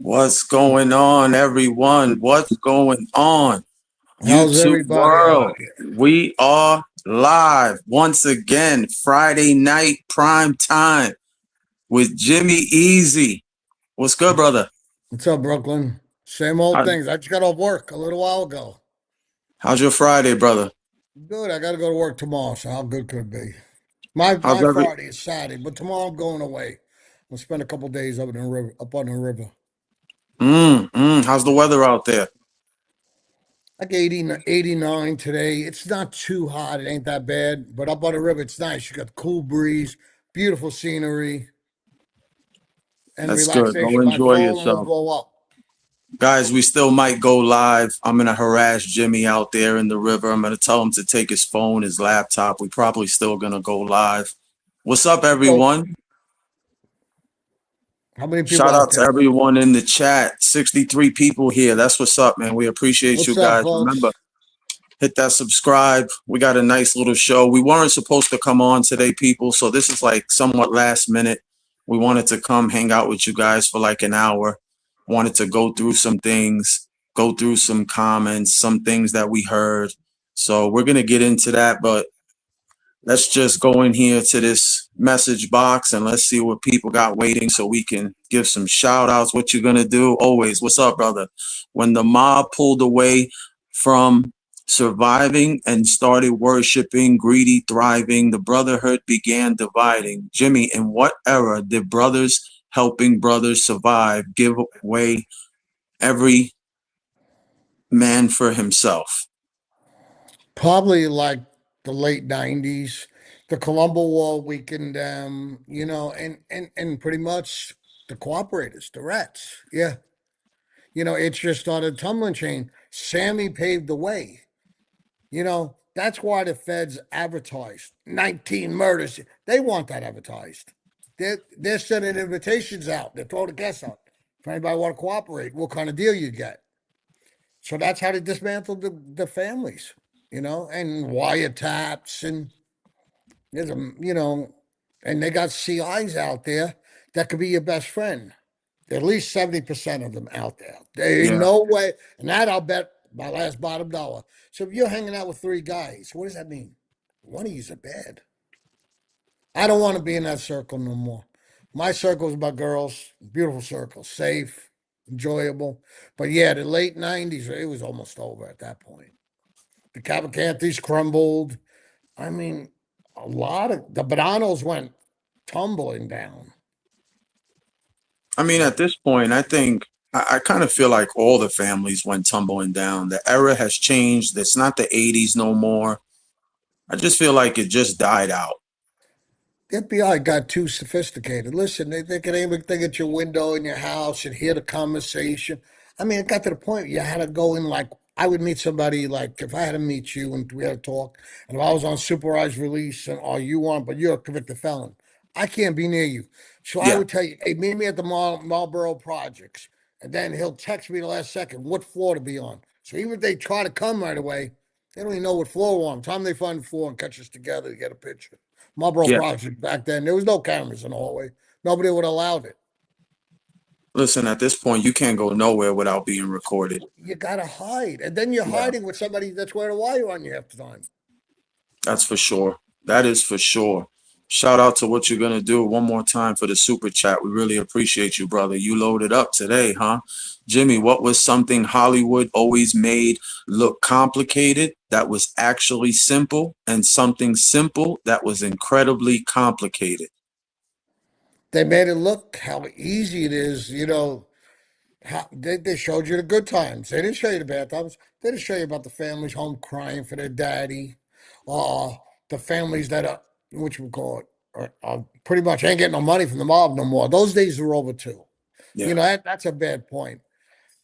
What's going on, everyone? What's going on? How's YouTube everybody out world, we are live once again, Friday night prime time with Jimmy Easy. What's good, brother? What's up, Brooklyn? Same old How, things. I just got off work a little while ago. how's your Friday, brother? Good. I got to go to work tomorrow, so how good could it be? My How's my every Friday is Saturday, but tomorrow I'm going away. I'll spend a couple days up in the river, up on the river. how's the weather out there? Like 80, 89 today. It's not too hot. It ain't that bad, but up on the river, it's nice. You got the cool breeze, beautiful scenery, and That's good. Go relaxation. My enjoy phone will yourself. blow up. Guys, we still might go live. I'm gonna harass Jimmy out there in the river. I'm gonna tell him to take his phone, his laptop. We probably still gonna go live. What's up, So, everyone? how many people Shout out out to there? everyone in the chat. 63 people here. That's what's up, man. We appreciate you What's up, guys. Remember, folks? hit that subscribe. We got a nice little show. We weren't supposed to come on today, people. So this is like somewhat last minute. We wanted to come hang out with you guys for like an hour. Wanted to go through some things, go through some comments, some things that we heard. So we're going to get into that. But let's just go in here to this message box and let's see what people got waiting so we can give some shout outs. What you gonna do? Always, what's up, brother? When the mob pulled away from surviving and started worshiping, greedy, thriving, the brotherhood began dividing. Jimmy, in what era did brothers helping brothers survive give away every man for himself? Probably like the late 90s. The Colombo War weakened them, and pretty much the cooperators, the rats. Yeah. It's just started tumbling chain. Sammy paved the way. That's why the feds advertised 19 murders. They want that advertised. They're sending invitations out. They're throwing the guests out. If anybody want to cooperate, what kind of deal you get? So that's how they dismantled the families, and wiretaps and there's a and they got CIs out there that could be your best friend. At least 70% of them out there. There ain't Yeah, no way, and that I'll bet my last bottom dollar. So if you're hanging out with three guys, what does that mean? One of you's a bad. I don't want to be in that circle no more. My circle is about girls, beautiful circle, safe, enjoyable. But yeah, the late 90s, it was almost over at that point. The Cavalcantes crumbled. I mean, a lot of the bananas went tumbling down. I mean, But at this point, I think I kind of feel like all the families went tumbling down. The era has changed. It's not the 80s no more. I just feel like it just died out. the FBI got too sophisticated. Listen, they could aim everything at your window in your house and hear the conversation. I mean, it got to the point you had to go in like I would meet somebody like if I had to meet you and we had to talk, and if I was on supervised release and or you on, but you're a convicted felon, I can't be near you. So I Yeah, would tell you, hey, meet me at the Marlboro Projects, and then he'll text me the last second what floor to be on. So even if they try to come right away, they don't even know what floor we're on. Time they find the floor and catch us together to get a picture. Marlboro yeah. Project back then, there was no cameras in the hallway. Nobody would have allowed it. Listen, at this point, you can't go nowhere without being recorded. You gotta hide, and then you're Yeah, hiding with somebody that's wearing a wire on you half the time. that's for sure. That is for sure. Shout out to what you're gonna do one more time for the super chat. We really appreciate you, brother. You loaded up today, huh? Jimmy, what was something Hollywood always made look complicated that was actually simple, and something simple that was incredibly complicated? They made it look how easy it is. How they showed you the good times. They didn't show you the bad times. They didn't show you about the families home crying for their daddy, or the families that are which we call it, are pretty much ain't getting no money from the mob no more. Those days are over too. Yeah, That's a bad point.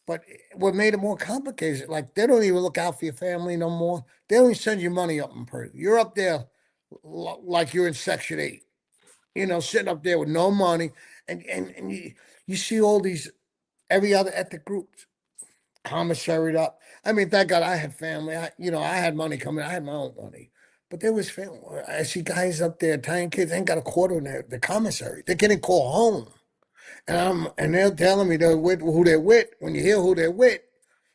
But what made it more complicated, like they don't even look out for your family no more. They only send you money up in person. You're up there like you're in Section 8, sitting up there with no money. And you see all these, every other ethnic groups commissaried up. I mean, thank God I had family. I had money coming. I had my own money. But there was family. I see guys up there, Italian kids, ain't got a quarter in the commissary. They're getting called home. And they're telling me they're with who they're with. When you hear who they're with,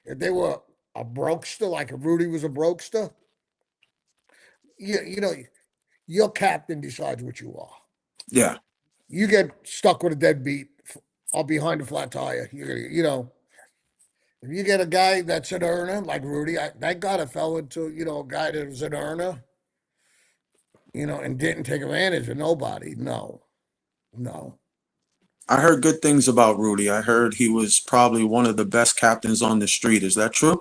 if they were a brokester, like if Rudy was a brokester, you know, your captain decides what you are. Yeah. You get stuck with a deadbeat or behind a flat tire. You know, if you get a guy that's an earner like Rudy, thank God I fell into, a guy that was an earner, and didn't take advantage of nobody. No, no. I heard good things about Rudy. I heard he was probably one of the best captains on the street. Is that true?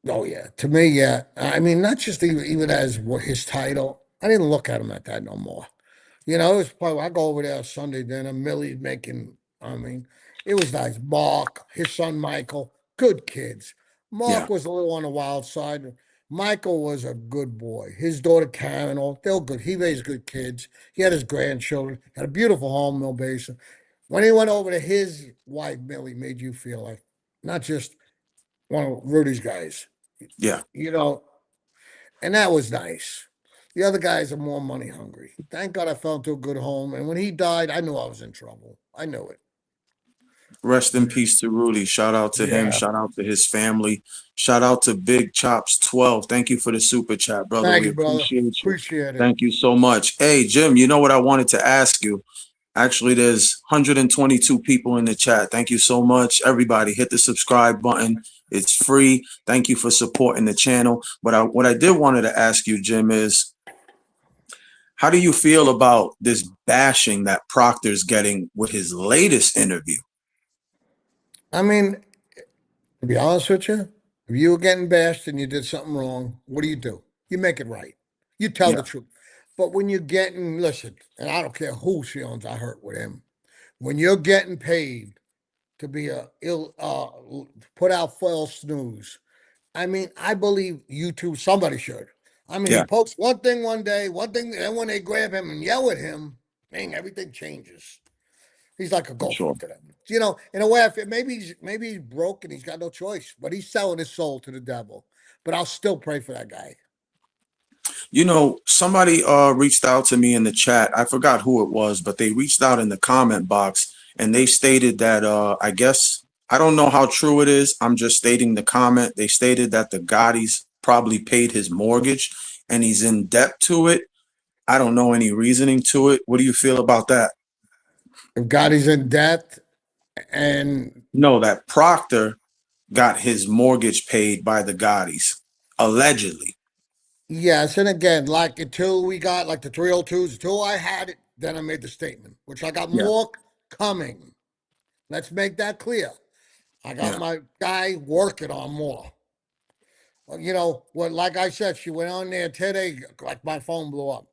Oh yeah, to me, yeah. I mean, not just even as what his title. I didn't look at him at that no more. It was probably I go over there Sunday dinner. Millie's making. I mean, it was nice. Mark, his son Michael, good kids. Yeah. Mark was a little on the wild side. Michael was a good boy. His daughter Karen, they're good. He raised good kids. He had his grandchildren. Had a beautiful home, no basin. When he went over to his wife, Millie, made you feel like not just one of Rudy's guys. Yeah. You know, and that was nice. The other guys are more money hungry. Thank God I fell into a good home. And when he died, I knew I was in trouble. I knew it. Rest in peace to Rudy. Shout out to him. Yeah. Shout out to his family. Shout out to Big Chops 12. Thank you for the super chat, brother. Thank We you, brother. appreciate you. Appreciate it. Thank you so much. Hey, Jim, you know what I wanted to ask you? Actually, there's 122 people in the chat. Thank you so much. Everybody, hit the subscribe button. It's free. Thank you for supporting the channel. But what I did wanted to ask you, Jim, is how do you feel about this bashing that Proctor's getting with his latest interview? I mean, to be honest with you, if you were getting bashed and you did something wrong, what do? You make it right. You tell the Yeah, truth. But when you're getting, listen, and I don't care whose feelings I hurt with him, when you're getting paid to be put out false news, I mean, I believe YouTube, somebody should. I mean, he yeah, posts one thing one day, one thing, and when they grab him and yell at him, dang, everything changes. He's like a for sure. gopher to them. In a way, I feel maybe he's broke and he's got no choice, but he's selling his soul to the devil. But I'll still pray for that guy. You know, somebody reached out to me in the chat. I forgot who it was, but they reached out in the comment box and they stated that I guess I don't know how true it is. I'm just stating the comment. They stated that the Gotti's probably paid his mortgage and he's in debt to it. I don't know any reasoning to it. What do you feel about that? If God is in debt, and No, that Proctor got his mortgage paid by the Gotti's, allegedly. yes, and again, like until we got like the 302s, until I had it, then I made the statement, which I got Yeah, more coming. Let's make that clear. I got yeah. my guy working on more. Like I said, she went on there today, like my phone blew up.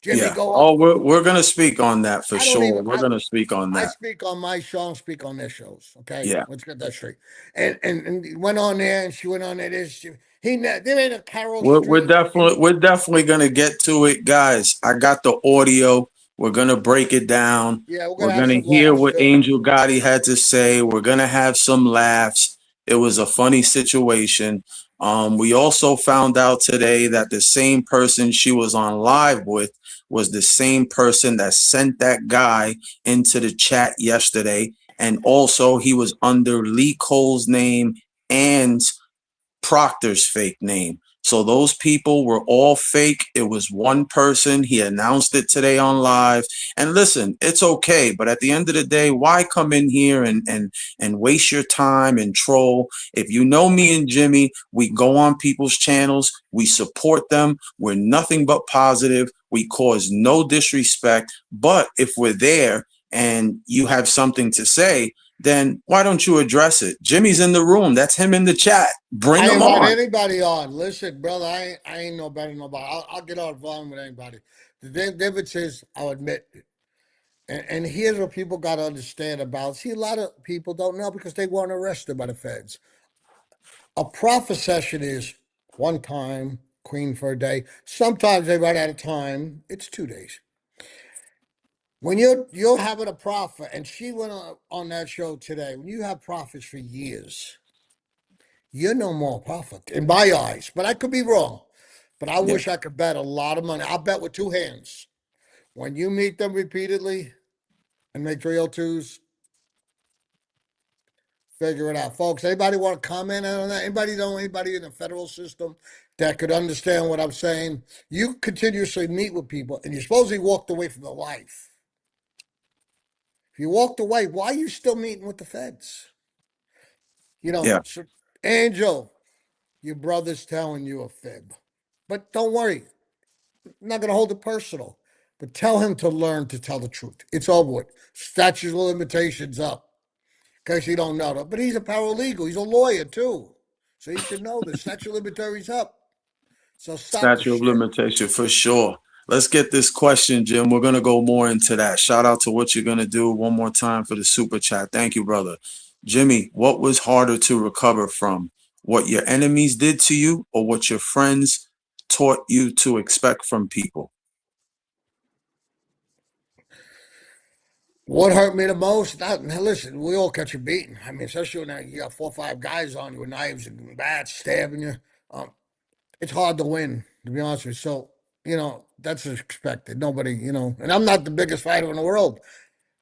Jimmy, Yeah. go Oh, up. we're gonna speak on that for I don't sure. even. We're gonna speak on I that. speak on my show, and speak on their shows. Okay, Yeah. let's get that straight. And he went on there, and she went on there. There ain't a Carol We're Street. definitely gonna get to it, guys. I got the audio. We're gonna break it down. Yeah, we're We're gonna have gonna some hear laughs what too. Angel Gotti had to say. We're gonna have some laughs. It was a funny situation. We also found out today that the same person she was on live with was the same person that sent that guy into the chat yesterday. And also he was under Lee Cole's name and Proctor's fake name. So those people were all fake. It was one person. He announced it today on live. And listen, it's okay. But at the end of the day, why come in here and waste your time and troll? If you know me and Jimmy, we go on people's channels. We support them. We're nothing but positive. We cause no disrespect. But if we're there and you have something to say, then why don't you address it? Jimmy's in the room. That's him in the chat. Bring I him invite on. anybody on. Listen, brother, I ain't no better than nobody. I'll get on volume with anybody. The difference is, I'll admit, and here's what people got to understand about. See, a lot of people don't know because they weren't arrested by the feds. A profit session is one time, queen for a day. Sometimes they run out of time. It's 2 days. When you're having a profit, and she went on that show today. When you have profits for years, you're no more profit in my eyes. But I could be wrong. But I Yeah, wish I could bet a lot of money. I'll bet with two hands. When you meet them repeatedly, and make 302s. Figure it out, folks. Anybody want to comment on that? Anybody know anybody in the federal system that could understand what I'm saying? You continuously meet with people, and you supposedly walked away from the life. If you walked away, why are you still meeting with the feds? You know, Yeah, so, Angel, your brother's telling you a fib. But don't worry, I'm not going to hold it personal. But tell him to learn to tell the truth. It's over with. Statute of limitations up. In case you don't know that. But he's a paralegal. He's a lawyer too. So he should know the statute of limitations up. So stop the statute of shit. limitation for sure. Let's get this question, Jim. We're gonna go more into that. Shout out to what you're gonna do one more time for the super chat. Thank you, brother. Jimmy, what was harder to recover from? What your enemies did to you, or what your friends taught you to expect from people? What hurt me the most? Now listen, we all catch you beating. I mean, especially when you got 4 or 5 guys on you with knives and bats stabbing you. Um, it's hard to win, to be honest with you. So, that's expected. Nobody, and I'm not the biggest fighter in the world,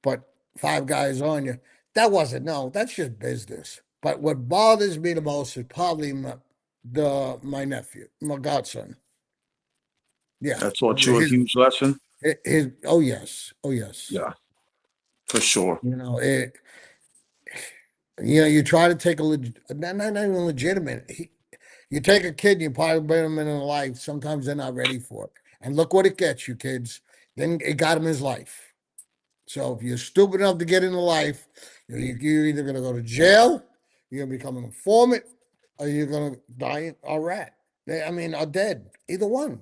but 5 guys on you. No, that's just business. But what bothers me the most is probably my nephew, my godson. Yeah. That taught you a His, huge lesson. oh yes. Oh yes. Yeah, for sure. You know, it, you try to take not even legitimate. You take a kid, you probably bring them in life. Sometimes they're not ready for it. And look what it gets you, kids. Then it got him his life. So if you're stupid enough to get into life, you're either going to go to jail, you're going to become an informant, or you're going to die a rat. Are dead. Either one.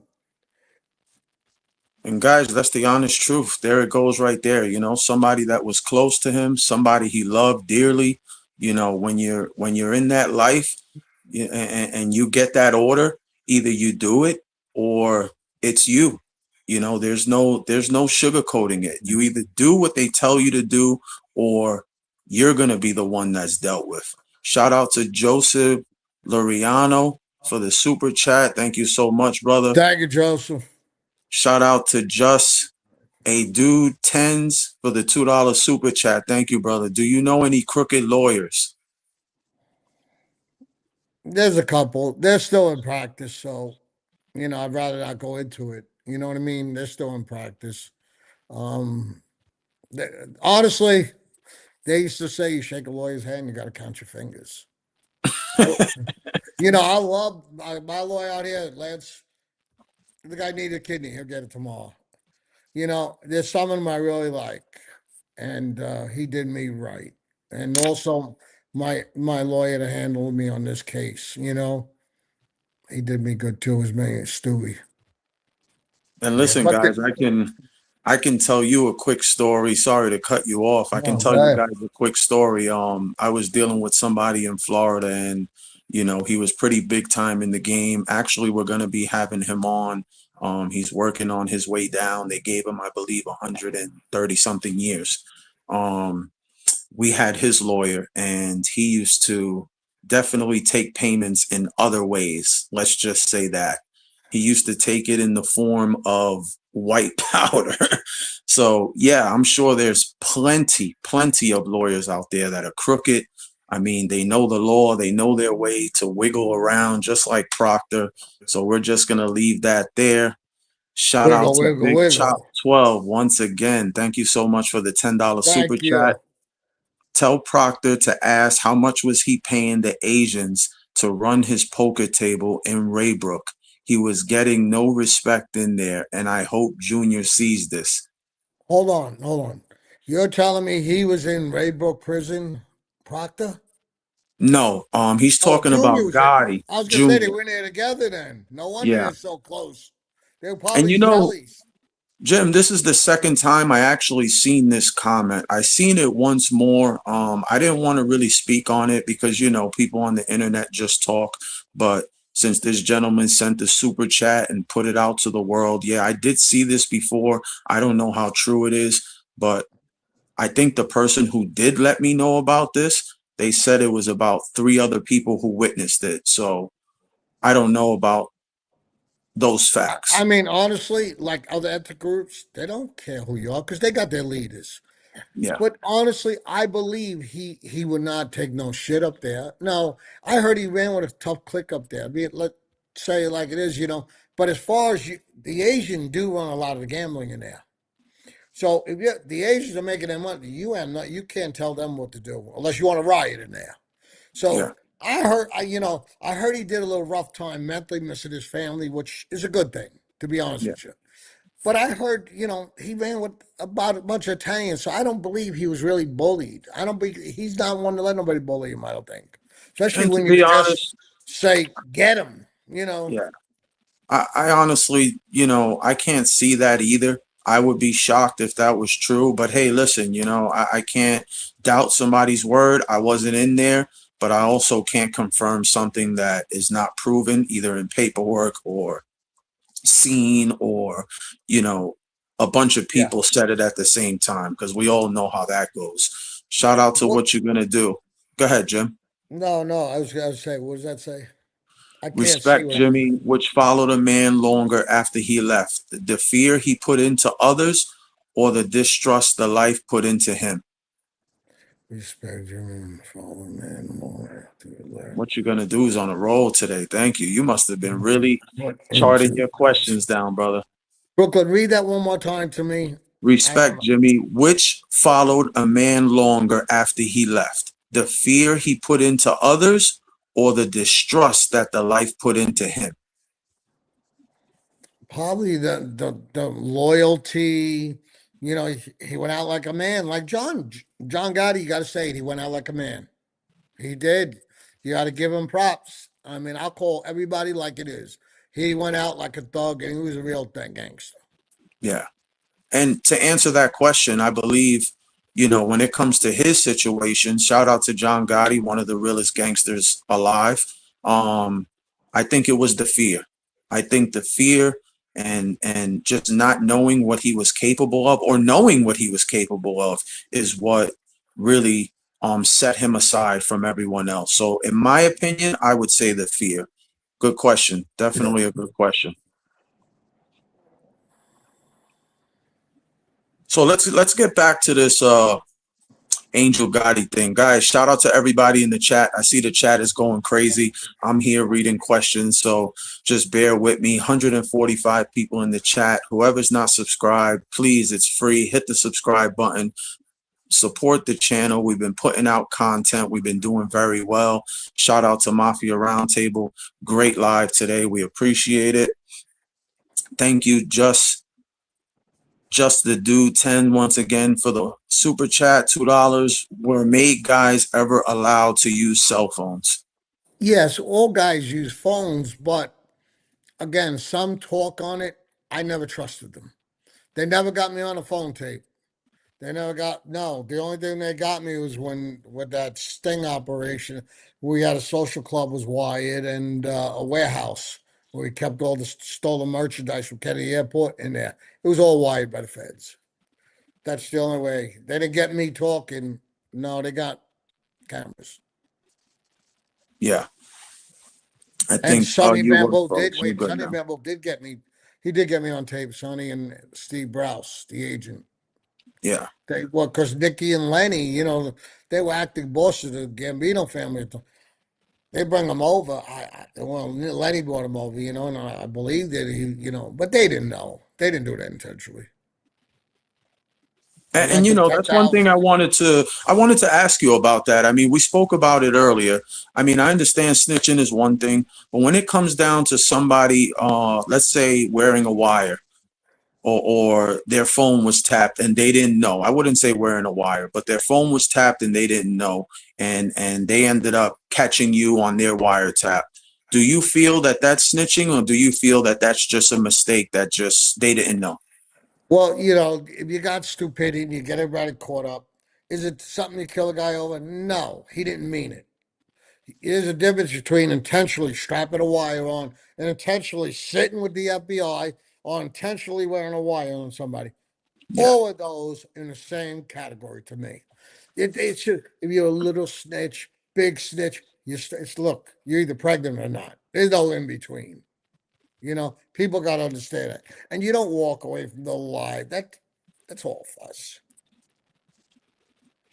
And guys, that's the honest truth. There it goes right there. Somebody that was close to him, somebody he loved dearly. When you're in that life, and you get that order, either you do it or it's you. There's no sugarcoating it. You either do what they tell you to do, or you're gonna be the one that's dealt with. Shout out to Joseph Loriano for the super chat. Thank you so much, brother. Thank you, Joseph. Shout out to Just a Dude Tens for the $2 super chat. Thank you, brother. Do you know any crooked lawyers? There's a couple. They're still in practice, so I'd rather not go into it. You know what I mean? They're still in practice. Um, Honestly, they used to say you shake a lawyer's hand, you got to count your fingers. I, I love my lawyer out here, Lance. The guy needed a kidney. He'll get it tomorrow. There's some of them I really like, and he did me right. And also, my lawyer to handle me on this case. He did me good too. His name is Stewie. And Yeah, listen, but guys, I can tell you a quick story. Sorry to cut you off. I can oh, tell you God. guys a quick story. I was dealing with somebody in Florida, and he was pretty big time in the game. Actually, we're gonna be having him on. He's working on his way down. They gave him, I believe, 130 something years. Um, we had his lawyer, and he used to definitely take payments in other ways. Let's just say that he used to take it in the form of white powder. So yeah, I'm sure there's plenty of lawyers out there that are crooked. I mean, they know the law, they know their way to wiggle around, just like Proctor. So we're just gonna leave that there. Shout out Wiggle, to wiggle, Big Chop wiggle. 12 once again. Thank you so much for the $10 super Thank chat. you. Tell Proctor to ask how much was he paying the Asians to run his poker table in Raybrook. He was getting no respect in there, and I hope Junior sees this. Hold on, hold on. You're telling me he was in Raybrook Prison, Proctor? No, he's Oh, talking Junior about was in. Gotti I was gonna say they Junior. were in there together then. No wonder Yeah, they're so close. They were and probably jellies. Jim, this is the second time I actually seen this comment. I seen it once more. I didn't want to really speak on it because people on the internet just talk. But since this gentleman sent the super chat and put it out to the world, yeah, I did see this before. I don't know how true it is, but I think the person who did let me know about this, they said it was about 3 other people who witnessed it. So I don't know about those I facts. mean, honestly, like other ethnic groups, they don't care who you are because they got their leaders. Yeah. But honestly, I believe he would not take no shit up there. No, I heard he ran with a tough clique up there. Let's say it like it is, you know. But as far as the Asian do run a lot of the gambling in there. So if the Asians are making their money, you can't tell them what to do unless you want to riot in there. Yeah. So I heard he did a little rough time mentally, missing his family, which is a good thing, to be honest Yeah. with you. But I heard, he ran with about a bunch of Italians, so I don't believe he was really bullied. I don't believe he's not one to let nobody bully him, I don't think. Especially And to when you be just honest, say, get him. yeah. I honestly, I can't see that either. I would be shocked if that was true. But hey, listen, I can't doubt somebody's word. I wasn't in there, but I also can't confirm something that is not proven either in paperwork or seen or, you know, a bunch of Yeah. people said it at the same time because we all know how that goes. Shout out to Well, what you're going to do. Go ahead, Jim. no, I was going to say, what does that say? I can't see Respect, what I'm. Jimmy, which followed a man longer after he left. The fear he put into others or the distrust the life put into him. Respect German fallen man more to the left. What you're going to do is on a roll today. Thank you. You must have been really Put charting into your questions down, brother. Brooklyn, read that one more time to me. I don't Respect, know. Jimmy, which followed a man longer after he left. The fear he put into others or the distrust that the life put into him. Probably the loyalty. He went out like a man, like John Gotti. You got to say it. He went out like a man. He did. You got to give him props. I mean, I'll call everybody like it is. He went out like a thug, and he was a real thing gangster. Yeah. And to answer that question, I believe, when it comes to his situation, shout out to John Gotti, one of the realest gangsters alive. Um, I think it was the fear. I think the fear and just not knowing what he was capable of or knowing what he was capable of is what really set him aside from everyone else. So in my opinion, I would say the fear. Good question. Yeah. Definitely a good question. So let's get back to this Angel Gotti thing. Guys, shout out to everybody in the chat. I see the chat is going crazy. I'm here reading questions, so just bear with me. 145 people in the chat. Whoever's not subscribed, please, it's free. Hit the subscribe button. Support the channel. We've been putting out content. We've been doing very well. Shout out to Mafia Roundtable. Great live today. We appreciate it. Thank you, Just the Dude 10 once again for the super chat. $2. Were made guys ever allowed to use cell phones? Yes, all guys use phones, but again, some talk on it. I never trusted them. They never got me on a phone tape. They never got no. The only thing they got me was when with that sting operation, we had a social club was wired and a warehouse where we kept all the stolen merchandise from Kennedy Airport in there. It was all wired by the feds. That's the only way. They didn't get me talking. No, they got cameras. Yeah, I And think Sonny you were Bambo did folks. You're wait. good Sonny now. Bambo did get me. He did get me on tape. Sonny and Steve Browse, the agent. Yeah, Because Nicky and Lenny, they were acting bosses of the Gambino family. They bring them over. Lenny brought them over, and I believe that but they didn't know. They didn't do that intentionally. I and lent them ten that's one thing thousand. I wanted to ask you about that. I mean, we spoke about it earlier. I mean, I understand snitching is one thing, but when it comes down to somebody, let's say wearing a wire, or their phone was tapped and they didn't know. I wouldn't say wearing a wire, but their phone was tapped and they didn't know, and they ended up catching you on their wiretap. Do you feel that that's snitching, or do you feel that that's just a mistake that just they didn't know? Well, if you got stupidity and you get everybody caught up, is it something to kill a guy over? No, he didn't mean it. There's a difference between intentionally strapping a wire on and intentionally sitting with the FBI or intentionally wearing a wire on somebody. Yeah, All of those in the same category to me. It should, if you're a little snitch, big snitch, look, you're either pregnant or not. There's no in between. People got to understand that. And you don't walk away from the lie. That's all fuss.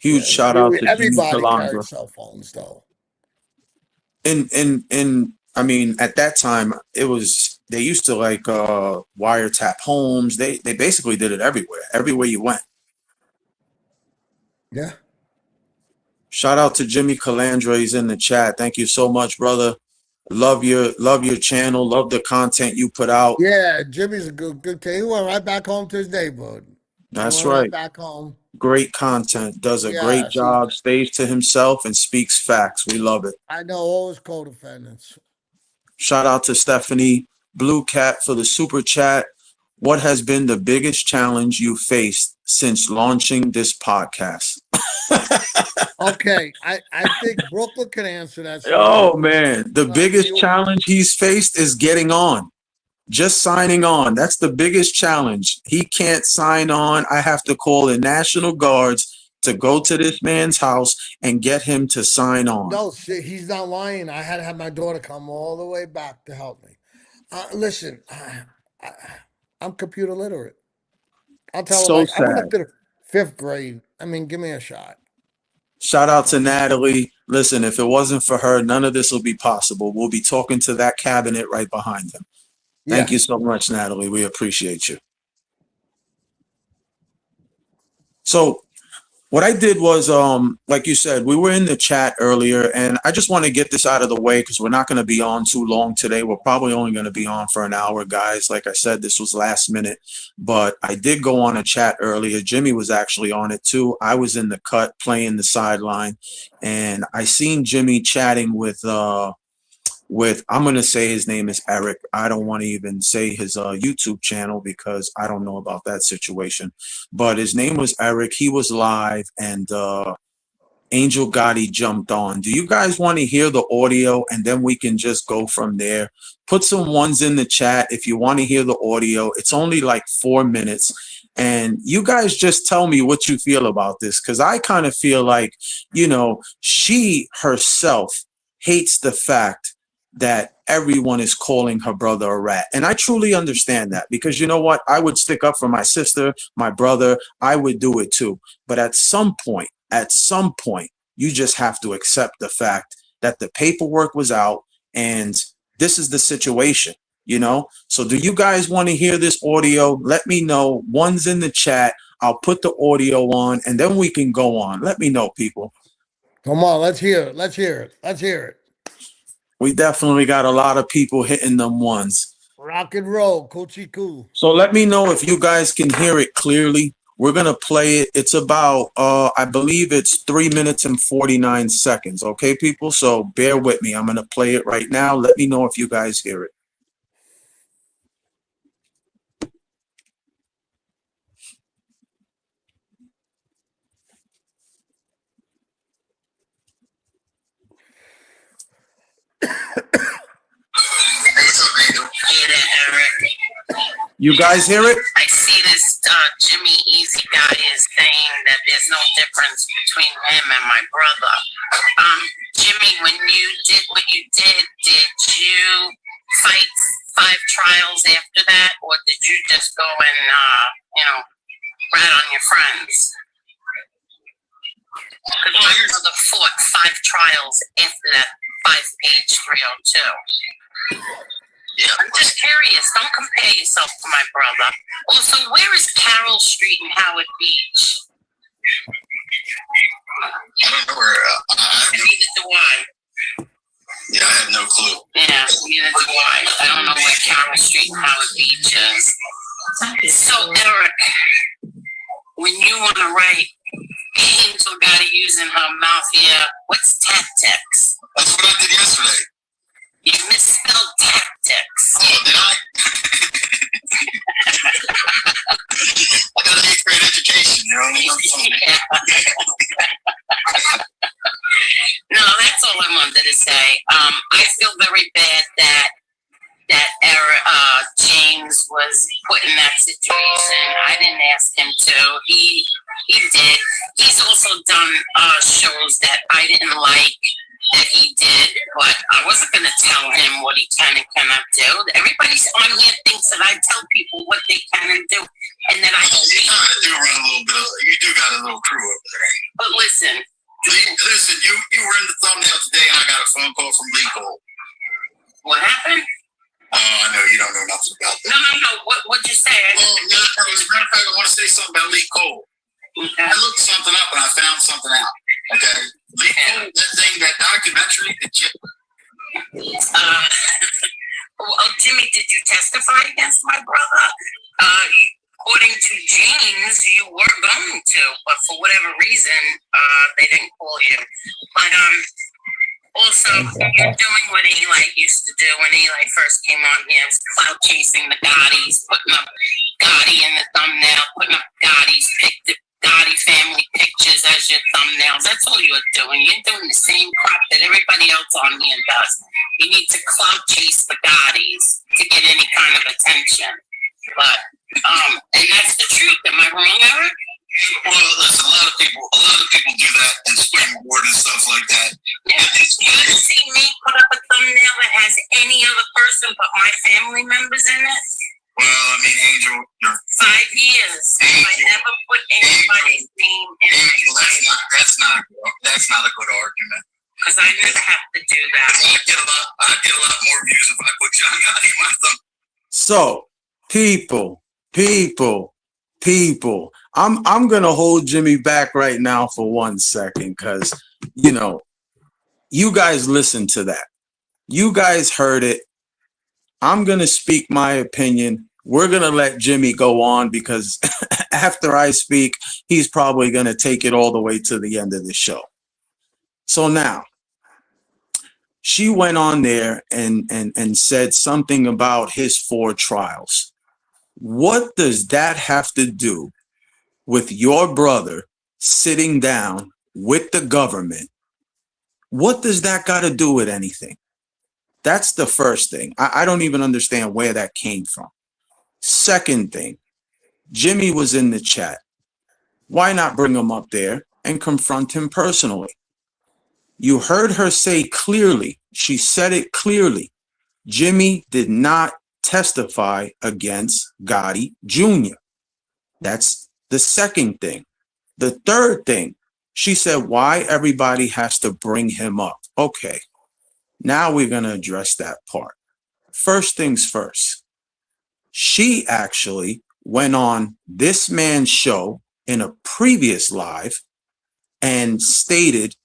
Huge Yeah, shout out to Jimmy everybody Calandra. carries cell phones though. And I mean, at that time, they used to like wiretap homes. They basically did it everywhere you went. Yeah. Shout out to Jimmy Calandra. He's in the chat. Thank you so much, brother. Love your channel. Love the content you put out. Yeah, Jimmy's a good kid. He went right back home to his neighborhood. He That's went right right. back home. Great content. Does a great Yes, he's, job. Stays to himself and speaks facts. We love it. I know all his co-defendants. Shout out to Stephanie Blue Cat for the super chat. What has been the biggest challenge you faced since launching this podcast? Okay, I think Brooklyn can answer that Oh straight. man, the biggest challenge he's faced is getting on. Just signing on. That's the biggest challenge. He can't sign on. I have to call the National Guards to go to this man's house and get him to sign on. No, shit, he's not lying. I had to have my daughter come all the way back to help me. Listen, I'm computer literate. I'll tell So her, like, I went sad. up to the 5th grade. I mean, give me a shot. Shout out to Natalie. Listen, if it wasn't for her, none of this will be possible. We'll be talking to that cabinet right behind him. Thank you so much, Natalie. We appreciate you. So what I did was, like you said, we were in the chat earlier, and I just want to get this out of the way because we're not going to be on too long today. We're probably only going to be on for an hour, guys. Like I said, this was last minute, but I did go on a chat earlier. Jimmy was actually on it too. I was in the cut playing the sideline, and I seen Jimmy chatting with I'm going to say his name is Eric. I don't want to even say his YouTube channel because I don't know about that situation. But his name was Eric. He was live, and Angel Gotti jumped on. Do you guys want to hear the audio, and then we can just go from there? Put some ones in the chat if you want to hear the audio. It's only like 4 minutes. And you guys just tell me what you feel about this, because I kind of feel like, she herself hates the fact that everyone is calling her brother a rat. And I truly understand that, because you know what? I would stick up for my sister, my brother. I would do it too. But at some point, you just have to accept the fact that the paperwork was out and this is the situation, So do you guys want to hear this audio? Let me know. One's in the chat. I'll put the audio on and then we can go on. Let me know, people. Come on, let's hear it. Let's hear it. Let's hear it. We definitely got a lot of people hitting them ones. Rock and roll, coochie coo. So let me know if you guys can hear it clearly. We're going to play it. It's about, I believe it's 3 minutes and 49 seconds. Okay, people? So bear with me. I'm going to play it right now. Let me know if you guys hear it. You guys hear it? I see this Jimmy Easy guy is saying that there's no difference between him and my brother. Jimmy, when you did what you did you fight 5 trials after that, or did you just go and, rat on your friends? Because my brother fought 5 trials after that 5-page 302. Yeah. I'm just curious. Don't compare yourself to my brother. Also, where is Carroll Street in Howard Beach? I don't know where. Neither do I. Yeah, I have no clue. Yeah, neither do I. I don't know where Carroll Street in Howard Beach is. So, Eric, when you want to write Angel Gotti using her mafia, what's tactics? That's what I did yesterday. You misspelled tactics. Oh, did I? I got an 8th grade education, Yeah. No, that's all I wanted to say. I feel very bad that James was put in that situation. I didn't ask him to. He did. He's also done shows that I didn't like that he did, but I wasn't going to tell him what he can and cannot do. Everybody on here thinks that I tell people what they can and do, and then I. You do run a little bit. You do got a little crew up there. But listen. got a phone call from Lee Cole. What happened? Oh, I know you don't know nothing about that. No. What'd you say? Well, as a matter of fact, I want to say something about Lee Cole. Okay. I looked something up and I found something out. Okay. Lee Cole, that documentary, well, Jimmy, did you testify against my brother? According to James, you were going to, but for whatever reason, they didn't call you. But also, you're doing what Eli used to do when Eli first came on here, clout chasing the Gottis, putting up Gotti in the thumbnail, putting up Gotti family pictures as your thumbnails. That's all you're doing. You're doing the same crap that everybody else on here does. You need to clout chase the Gottis to get any kind of attention. But and that's the truth. Am I wrong, Eric? Well, listen, a lot of people do that and springboard and stuff like that. Yeah, you didn't see me put up a thumbnail that has any other person but my family members in it. Well, I mean, Angel, 5 years. Angel, I never put anybody's name in Angel, that's not a good argument. Because I never have to do that. I'd get a lot more views if I put John Gotti in my thumb. So, people, I'm gonna hold Jimmy back right now for 1 second, because you guys listened to that. You guys heard it. I'm gonna speak my opinion. We're gonna let Jimmy go on, because after I speak, he's probably gonna take it all the way to the end of the show. So now, she went on there and said something about his 4 trials. What does that have to do with your brother sitting down with the government? What does that got to do with anything? That's the first thing. I don't even understand where that came from. Second thing, Jimmy was in the chat. Why not bring him up there and confront him personally? You heard her say clearly, she said it clearly, Jimmy did not testify against Gotti Jr. That's the second thing. The third thing, she said, why everybody has to bring him up. Okay, now we're going to address that part. First things first, she actually went on this man's show in a previous live and stated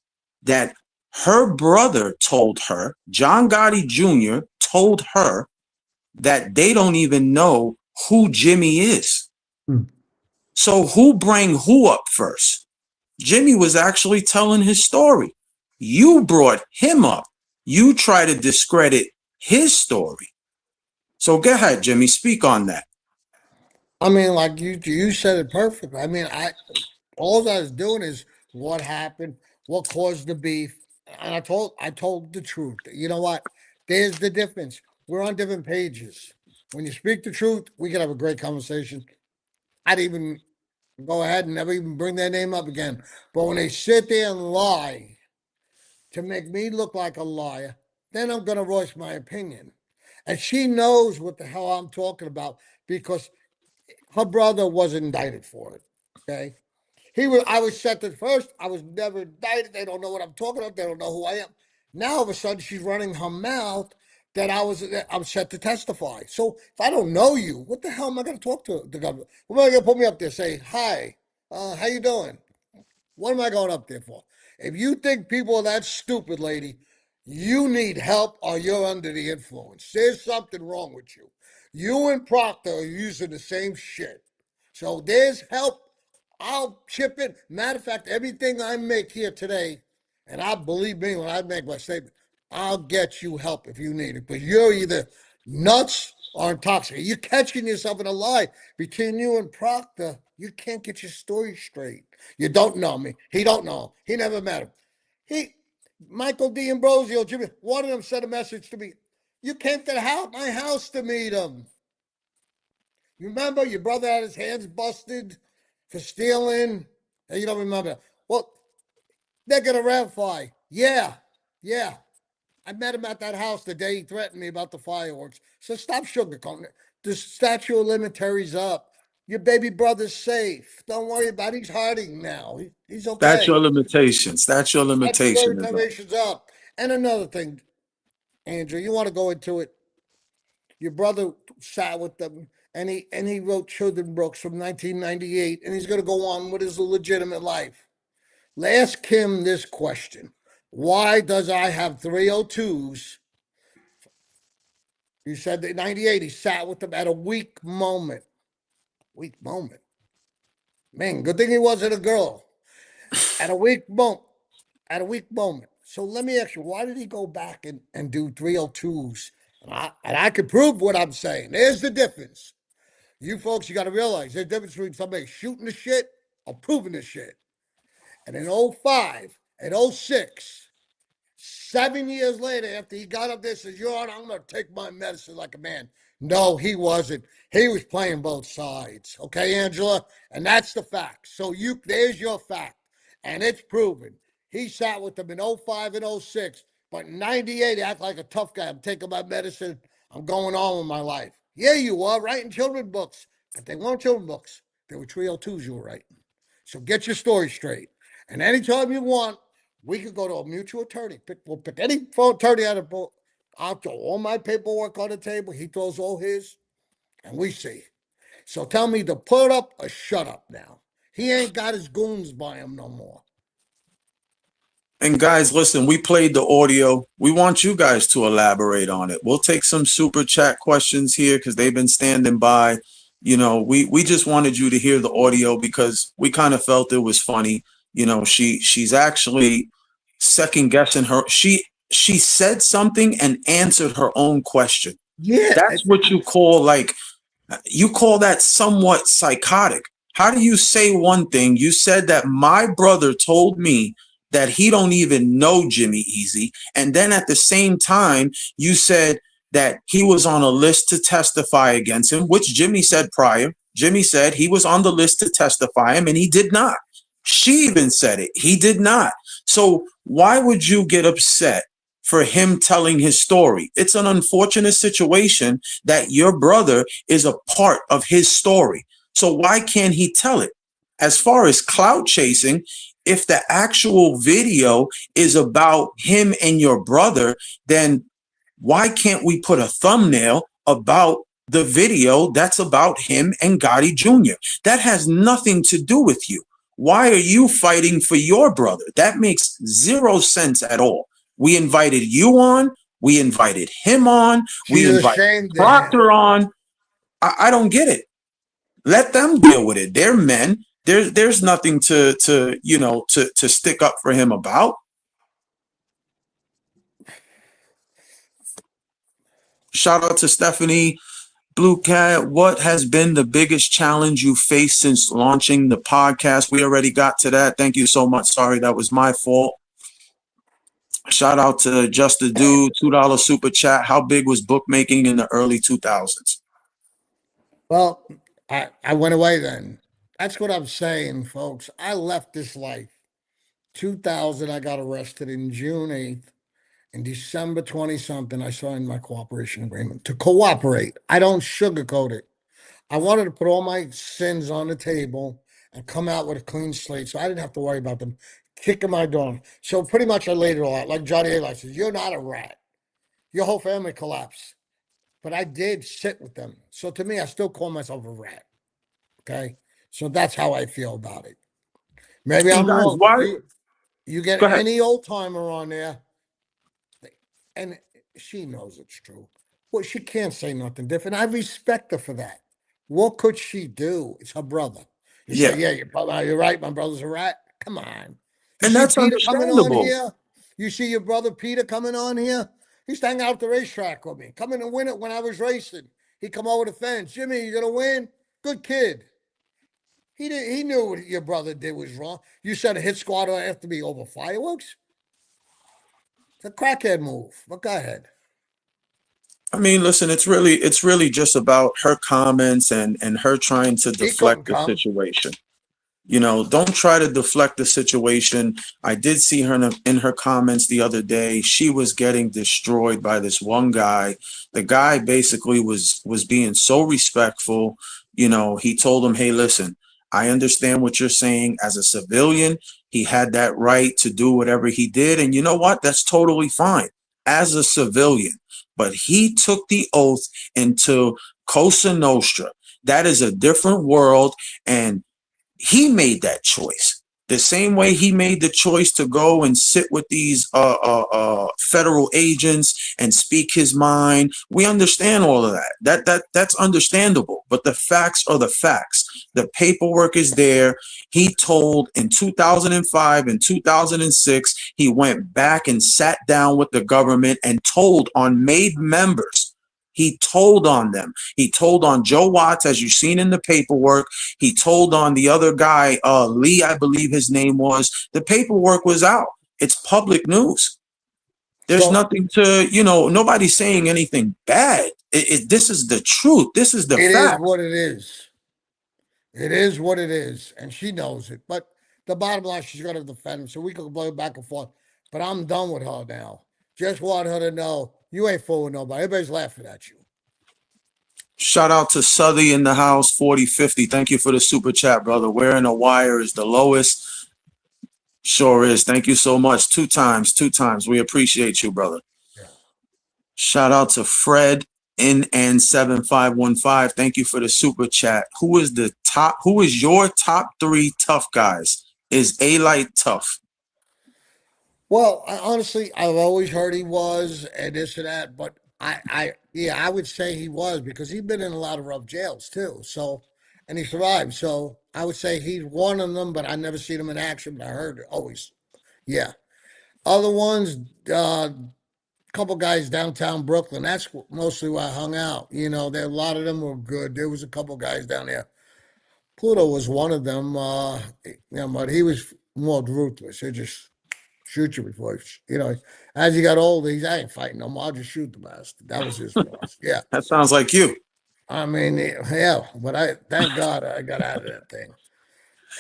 that her brother told her, John Gotti Jr. told her, that they don't even know who Jimmy is. So who bring who up first? Jimmy was actually telling his story. You brought him up. You try to discredit his story. So go ahead, Jimmy, speak on that. I mean, like you said it perfect. I mean, all I was doing is what happened, what caused the beef, and I told the truth. You know what? There's the difference. We're on different pages. When you speak the truth, we can have a great conversation. I'd even go ahead and never even bring their name up again. But when they sit there and lie to make me look like a liar, then I'm going to voice my opinion. And she knows what the hell I'm talking about, because her brother was indicted for it. Okay. I was set at first. I was never indicted. They don't know what I'm talking about. They don't know who I am. Now all of a sudden she's running her mouth that I'm set to testify. So if I don't know you, what the hell am I going to talk to the government? What am I going to put me up there say, hi, how you doing? What am I going up there for? If you think people are that stupid, lady, you need help or you're under the influence. There's something wrong with you. You and Proctor are using the same shit. So there's help. I'll chip in. Matter of fact, everything I make here today, and I believe me when I make my statement, I'll get you help if you need it. But you're either nuts or intoxicated. You're catching yourself in a lie. Between you and Proctor, you can't get your story straight. You don't know me. He don't know him. He never met him. Michael D'Ambrosio, Jimmy, one of them sent a message to me. You came to my house to meet him. You remember your brother had his hands busted for stealing? And you don't remember. Well, they're going to ratify. Yeah. I met him at that house the day he threatened me about the fireworks. So stop sugarcoating it. The statute of limitations up. Your baby brother's safe. Don't worry about it. He's hiding now. He's okay. That's your limitation. That's your limitation. Limitations up. And another thing, Andrew, you want to go into it? Your brother sat with them, and he wrote children books from 1998, and he's going to go on with his legitimate life. Ask him this question: why does I have 302s? You said that 98, he sat with them at a weak moment. Weak moment. Man, good thing he wasn't a girl. At a weak moment. At a weak moment. So let me ask you, why did he go back and do 302s? And I can prove what I'm saying. There's the difference. You folks, you got to realize there's a difference between somebody shooting the shit or proving the shit. And in 05 and 06, 7 years later, after he got up there and says, "Your Honor, I'm going to take my medicine like a man." No, he wasn't. He was playing both sides. Okay, Angela? And that's the fact. So there's your fact. And it's proven. He sat with them in 05 and 06, but in 98, act like a tough guy. I'm taking my medicine. I'm going on with my life. Yeah, you are writing children's books, but they weren't children's books. They were 302s you were writing. So get your story straight. And anytime you want, we could go to a mutual attorney. We'll pick any attorney out of book. I'll throw all my paperwork on the table. He throws all his, and we see. So tell me to put up or shut up now. He ain't got his goons by him no more. And guys, listen, we played the audio. We want you guys to elaborate on it. We'll take some super chat questions here because they've been standing by. You know, we just wanted you to hear the audio because we kind of felt it was funny. You know, she's actually second guessing her. She said something and answered her own question. Yeah. That's what you call that somewhat psychotic. How do you say one thing? You said that my brother told me that he don't even know Jimmy Easy. And then at the same time, you said that he was on a list to testify against him, which Jimmy said prior. Jimmy said he was on the list to testify him, and he did not. She even said it. He did not. So why would you get upset for him telling his story? It's an unfortunate situation that your brother is a part of his story. So why can't he tell it? As far as clout chasing, if the actual video is about him and your brother, then why can't we put a thumbnail about the video that's about him and Gotti Jr.? That has nothing to do with you. Why are you fighting for your brother? That makes zero sense at all. We invited you on. We invited him on. We invited Proctor on. I don't get it. Let them deal with it. They're men. There's nothing to stick up for him about. Shout out to Stephanie Blue Cat. What has been the biggest challenge you faced since launching the podcast? We already got to that. Thank you so much. Sorry, that was my fault. Shout out to Just a Dude, $2 super chat. How big was bookmaking in the early 2000s? Well, I went away then. That's what I'm saying, folks. I left this life. 2000, I got arrested in June 8th. In December 20-something, I signed my cooperation agreement to cooperate. I don't sugarcoat it. I wanted to put all my sins on the table and come out with a clean slate so I didn't have to worry about them kicking my door. So pretty much I laid it all out. Like Johnny A. says, you're not a rat. Your whole family collapsed. But I did sit with them. So to me, I still call myself a rat. Okay? So that's how I feel about it. Maybe I'm wrong. You get any old timer on there, and she knows it's true. Well, she can't say nothing different. I respect her for that. What could she do? It's her brother. You say, yeah, you're right. My brother's a rat. Come on. And that's understandable. You see your brother Peter coming on here? He's hanging out at the racetrack with me. Coming to win it when I was racing. He come over the fence. Jimmy, you gonna win? Good kid. He knew what your brother did was wrong. You said a hit squad don't have to be over fireworks? It's a crackhead move. But go ahead. I mean, listen, it's really just about her comments and her trying to deflect the situation. You know, don't try to deflect the situation. I did see her in her comments the other day. She was getting destroyed by this one guy. The guy basically was being so respectful. You know, he told him, hey, listen, I understand what you're saying. As a civilian, he had that right to do whatever he did. And you know what? That's totally fine as a civilian. But he took the oath into Cosa Nostra. That is a different world. And he made that choice. The same way he made the choice to go and sit with these federal agents and speak his mind. We understand all of that. That's understandable. But the facts are the facts. The paperwork is there. He told in 2005 and 2006, he went back and sat down with the government and told on made members. He told on them. He told on Joe Watts, as you've seen in the paperwork. He told on the other guy, Lee, I believe his name was. The paperwork was out. It's public news. There's nothing to, nobody's saying anything bad. This is the truth. This is the fact. It is what it is. It is what it is. And she knows it. But the bottom line, she's going to defend him. So we can blow back and forth. But I'm done with her now. Just want her to know you ain't fooling nobody. Everybody's laughing at you. Shout out to Southey in the house, 4050. Thank you for the super chat, brother. Wearing a wire is the lowest. Sure is. Thank you so much. Two times. We appreciate you, brother. Yeah. Shout out to Fred NN7515. Thank you for the super chat. Who is your top 3 tough guys? Is A-Light tough? Well, honestly, I've always heard he was and this and that, but I would say he was because he'd been in a lot of rough jails too. So, and he survived. So I would say he's one of them, but I never seen him in action. But I heard always, yeah. Other ones, couple guys downtown Brooklyn. That's mostly where I hung out. There a lot of them were good. There was a couple guys down there. Pluto was one of them. But he was more ruthless. He just shoot you before, as he got older, I ain't fighting no more. I'll just shoot the bastard. That was his boss. Yeah. That sounds like you. I mean, yeah, but thank God I got out of that thing.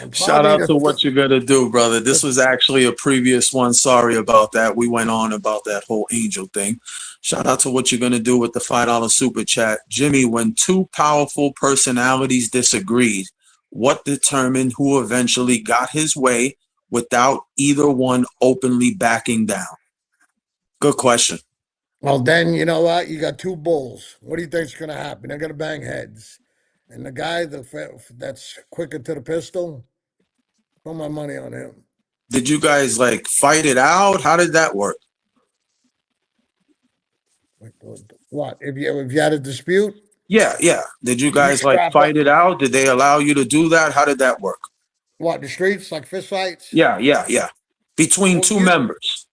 And shout out to what you're going to do, brother. This was actually a previous one. Sorry about that. We went on about that whole angel thing. Shout out to what you're going to do with the $5 super chat. Jimmy, when two powerful personalities disagreed, what determined who eventually got his way without either one openly backing down? Good question. Well, then, you know what? You got two bulls. What do you think's going to happen? They're going to bang heads. And the guy that's quicker to the pistol, put my money on him. Did you guys fight it out? How did that work? What? If you had a dispute? Yeah. Did you guys fight it out? Did they allow you to do that? How did that work? What, the streets, like fist fights? Yeah. Between two members.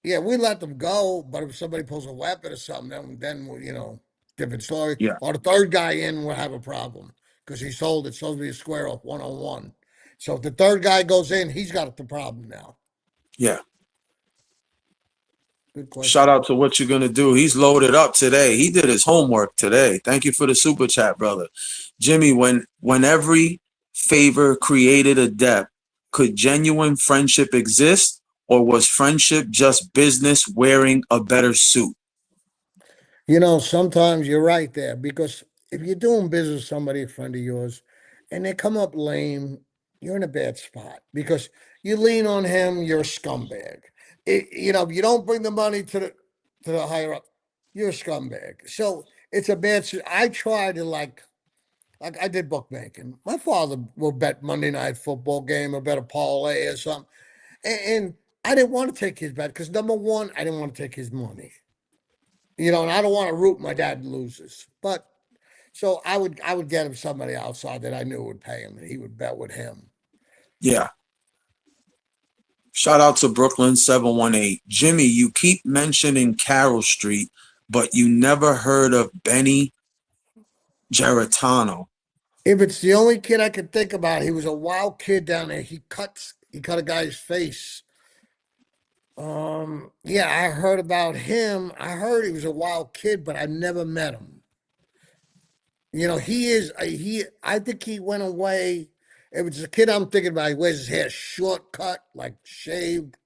Yeah, we let them go, but if somebody pulls a weapon or something, then different story. Yeah. Or the third guy in will have a problem because he's told it's supposed to be a square off 1-on-1. So if the third guy goes in, he's got the problem now. Yeah. Good question. Shout out to what you're going to do. He's loaded up today. He did his homework today. Thank you for the super chat, brother. Jimmy, when every favor created a debt, could genuine friendship exist, or was friendship just business wearing a better suit? Sometimes you're right there because if you're doing business with somebody, a friend of yours, and they come up lame, you're in a bad spot because you lean on him, you're a scumbag. If you don't bring the money to the higher up, you're a scumbag. So it's a bad. I try to like I did bookmaking. My father will bet Monday night football game or bet a parlay or something, and I didn't want to take his bet because number one, I didn't want to take his money. And I don't want to root my dad loses. But so I would get him somebody outside that I knew would pay him, and he would bet with him. Yeah. Shout out to Brooklyn 718. Jimmy, you keep mentioning Carroll Street, but you never heard of Benny Geritano. If it's the only kid I could think about, he was a wild kid down there. He cut a guy's face. Yeah, I heard about him. I heard he was a wild kid, but I never met him. I think he went away. If it's a kid I'm thinking about, he wears his hair short cut, like shaved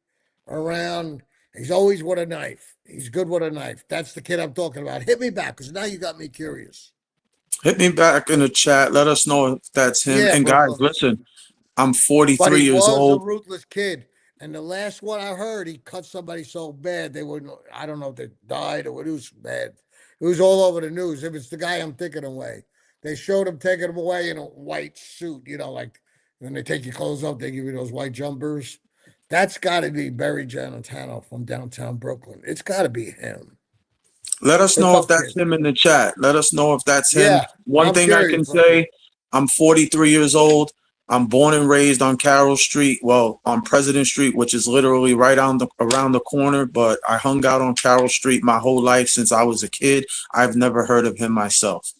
around. He's always with a knife. He's good with a knife. That's the kid I'm talking about. Hit me back, because now you got me curious. Hit me back in the chat. Let us know if that's him. Yeah, And guys, Brooklyn. listen, I'm But 43 he years was a old. ruthless kid. And the last one I heard, he cut somebody so bad they wouldn't. I don't know if they died or what. It was bad. It was all over the news. If it's the guy I'm thinking away, they showed him taking him away in a white suit. You know, like when they take your clothes off, they give you those white jumpers. That's got to be Barry Giannatano from downtown Brooklyn. It's got to be him. Let us What's know if up, that's kid? him in the chat. Let us know if that's him. Yeah, One I'm thing I curious, can brother. say, I'm 43 years old. I'm born and raised on Carroll Street, well, on President Street, which is literally right on around the corner, but I hung out on Carroll Street my whole life since I was a kid. I've never heard of him myself.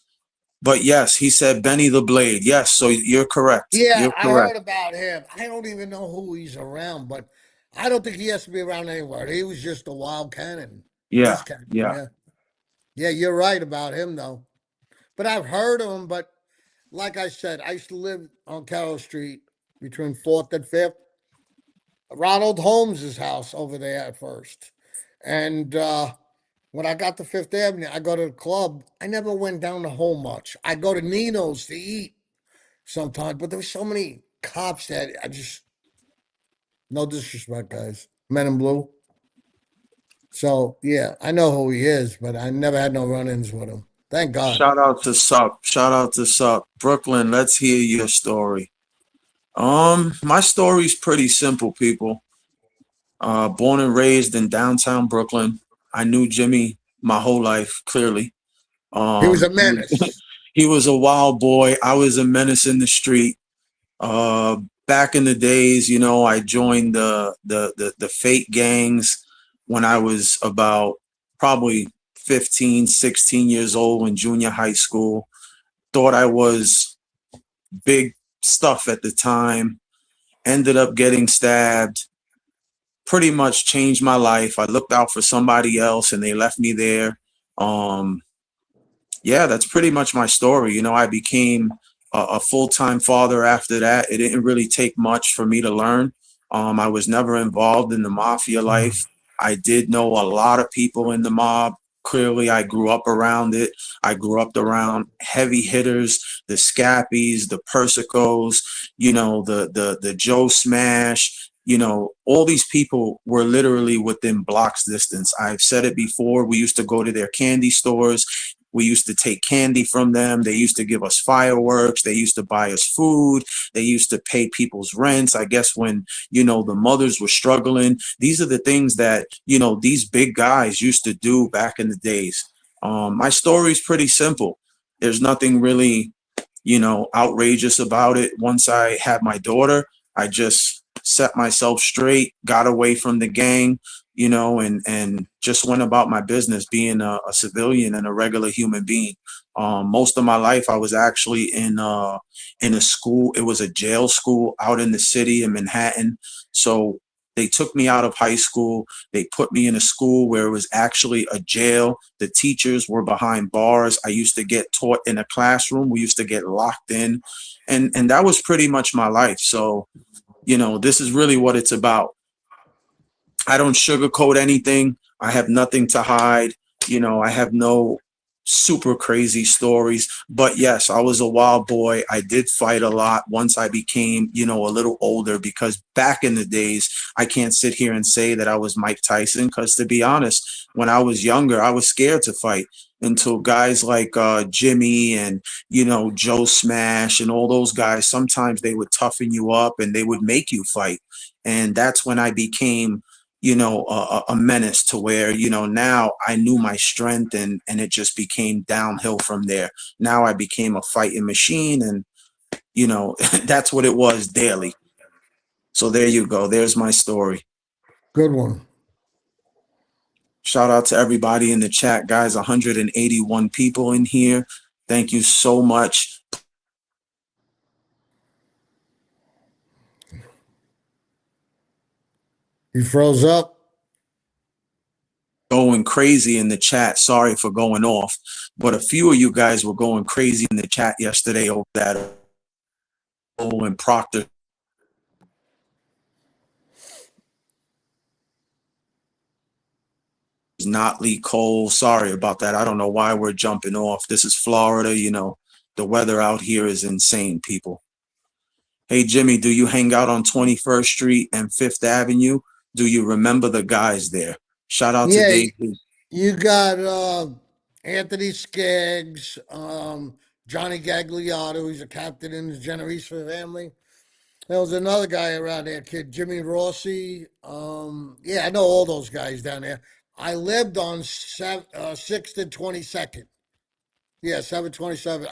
But yes, he said Benny the Blade. Yes, so you're correct. Yeah, You're I correct. heard about him. I don't even know who he's around, but I don't think he has to be around anywhere. He was just a wild cannon, Yeah, loose cannon. yeah. Yeah, yeah, you're right about him though. But I've heard of him. But like I said, I used to live on Carroll Street between Fourth and Fifth. Ronald Holmes's house over there at first, and when I got to Fifth Avenue, I go to the club. I never went down to home much. I go to Nino's to eat sometimes, but there was so many cops that I just no disrespect, guys. Men in blue. So yeah, I know who he is, but I never had no run-ins with him. Thank God. Shout out to Sup. Shout out to Sup. Brooklyn, let's hear your story. My story's pretty simple, people. Born and raised in downtown Brooklyn. I knew Jimmy my whole life, clearly. He was a He was, menace. he was a wild boy. I was a menace in the street. Uh, Back in the days, I joined the fake gangs when I was about probably 15, 16 years old in junior high school. Thought I was big stuff at the time. Ended up getting stabbed. Pretty much changed my life. I looked out for somebody else and they left me there. Um, yeah, that's pretty much my story. I became a full-time father after that. It didn't really take much for me to learn. I was never involved in the mafia life. I did know a lot of people in the mob. Clearly, I grew up around it. I grew up around heavy hitters, the Scappies, the Persicos, the Joe Smash. All these people were literally within blocks distance. I've said it before. We used to go to their candy stores. We used to take candy from them. They used to give us fireworks. They used to buy us food. They used to pay people's rents. I guess when, the mothers were struggling. These are the things that, these big guys used to do back in the days. My story is pretty simple. There's nothing really, outrageous about it. Once I had my daughter, I just set myself straight, got away from the gang, and just went about my business being a civilian and a regular human being. Most of my life, I was actually in a school. It was a jail school out in the city in Manhattan. So they took me out of high school. They put me in a school where it was actually a jail. The teachers were behind bars. I used to get taught in a classroom. We used to get locked in, and that was pretty much my life. So, this is really what it's about. I don't sugarcoat anything. I have nothing to hide. I have no super crazy stories. But yes, I was a wild boy. I did fight a lot once I became, a little older, because back in the days, I can't sit here and say that I was Mike Tyson, because to be honest, when I was younger, I was scared to fight until guys like Jimmy and, Joe Smash and all those guys, sometimes they would toughen you up and they would make you fight. And that's when I became a menace, to where, now I knew my strength, and it just became downhill from there. Now I became a fighting machine, and, that's what it was daily. So there you go. There's my story. Good one. Shout out to everybody in the chat, guys. 181 people in here. Thank you so much. He froze up. Going crazy in the chat. Sorry for going off, but a few of you guys were going crazy in the chat yesterday over that Owen Proctor. Not Lee Cole. Sorry about that. I don't know why we're jumping off. This is Florida, The weather out here is insane, people. Hey, Jimmy, do you hang out on 21st Street and 5th Avenue? Do you remember the guys there? Shout out to Yeah, Dave. you got Anthony Skaggs, Johnny Gagliardo, he's a captain in the Generation family. There was another guy around there, kid Jimmy Rossi. Yeah, I know all those guys down there. I lived on 6th and 22nd. Yeah, 727.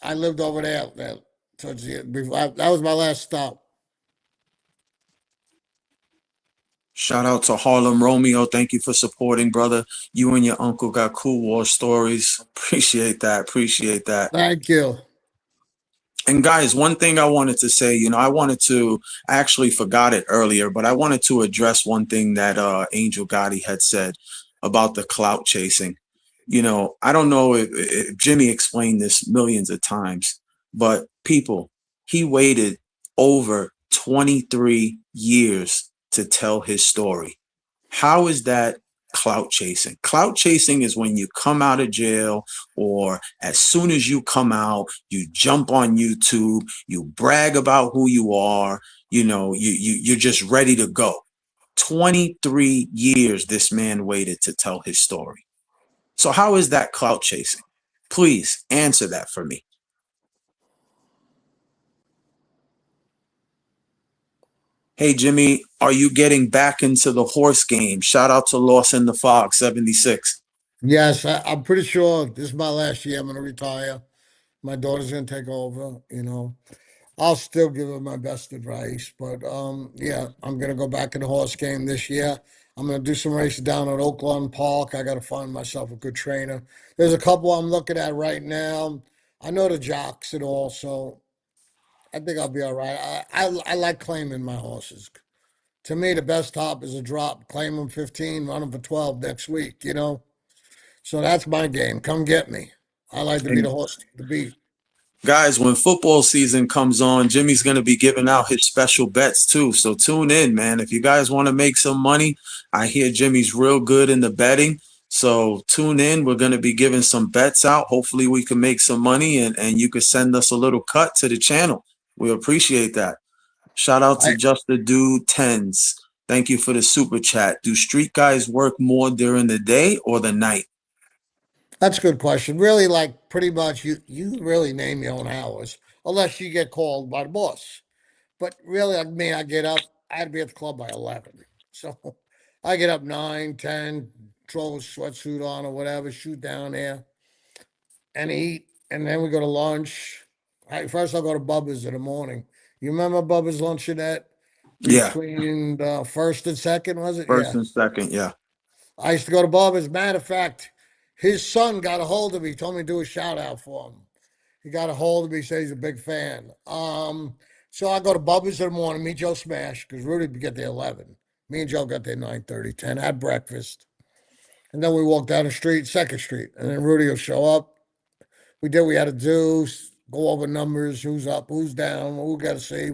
I lived over there towards that was my last stop. Shout out to Harlem Romeo. Thank you for supporting, brother. You and your uncle got cool war stories. Appreciate that. Appreciate that. Thank you. And guys, one thing I wanted to say, I actually forgot it earlier, but I wanted to address one thing that Angel Gotti had said about the clout chasing. I don't know if Jimmy explained this millions of times, but people, he waited over 23 years to tell his story. How is that clout chasing? Clout chasing is when you come out of jail, or as soon as you come out, you jump on YouTube, you brag about who you are, you're just ready to go. 23 years this man waited to tell his story. So how is that clout chasing? Please answer that for me. Hey, Jimmy, are you getting back into the horse game? Shout out to Lost in the Fog 76. Yes, I'm pretty sure this is my last year. I'm going to retire. My daughter's going to take over. I'll still give her my best advice, but yeah, I'm going to go back in the horse game this year. I'm going to do some races down at Oakland Park. I got to find myself a good trainer. There's a couple I'm looking at right now. I know the jocks and all, so I think I'll be all right. I like claiming my horses. To me, the best top is a drop. Claim them 15, run them for 12 next week. So that's my game. Come get me. I like to be the horse to beat. Guys, when football season comes on, Jimmy's going to be giving out his special bets too. So tune in, man. If you guys want to make some money, I hear Jimmy's real good in the betting. So tune in. We're going to be giving some bets out. Hopefully we can make some money, and you can send us a little cut to the channel. We appreciate that. Shout out to Just the Dude Tens. Thank you for the super chat. Do street guys work more during the day or the night? That's a good question. Really, like pretty much you really name your own hours unless you get called by the boss. But really, like me, I get up, I had to be at the club by 11. So I get up 9, 10, throw a sweatsuit on or whatever, shoot down there and eat. And then we go to lunch. First, I'll go to Bubba's in the morning. You remember Bubba's luncheonette Yeah. between first and second, was it? First Yeah. and second, yeah. I used to go to Bubba's. Matter of fact, his son got a hold of me, told me to do a shout out for him. He got a hold of me, said he's a big fan. So I go to Bubba's in the morning, meet Joe Smash, because Rudy would get there 11. Me and Joe got there 9:30, 10, had breakfast. And then we walk down the street, 2nd Street. And then Rudy will show up. We did what we had to do, go over numbers, who's up, who's down, who got to see,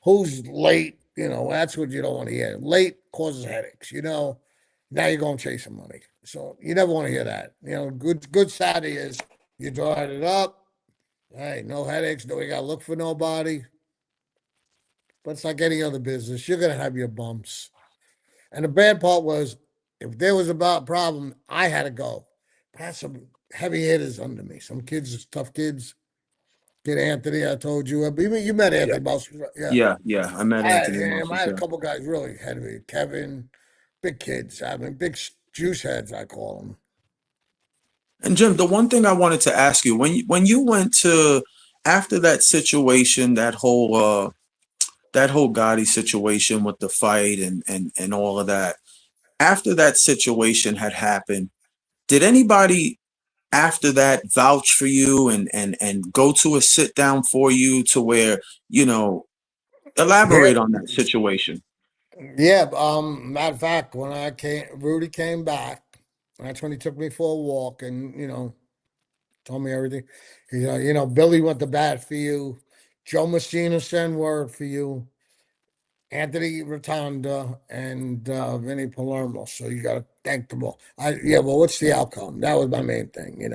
who's late. That's what you don't want to hear. Late causes headaches, Now you're going chasing money. So you never want to hear that. Good Saturday is you dried it up. Hey, no headaches. No, you got to look for nobody. But it's like any other business. You're going to have your bumps. And the bad part was, if there was a problem, I had to go. I had some heavy hitters under me. Some kids, tough kids. Kid Anthony, I told you. You met Anthony Yeah. Yeah. I met Anthony. I had a couple guys really heavy. Kevin, big kids. I mean, big juice heads, I call them. And Jim, the one thing I wanted to ask you, when you went to, after that situation, that whole Gotti situation with the fight and all of that, after that situation had happened, did anybody after that vouch for you and go to a sit down for you to where, elaborate on that situation? Yeah, matter of fact, when Rudy came back, that's when he took me for a walk and, told me everything. He Billy went to bat for you. Joe Messina sent word for you. Anthony Rotunda and Vinny Palermo. So you got to thank them all. Well, what's the outcome? That was my main thing,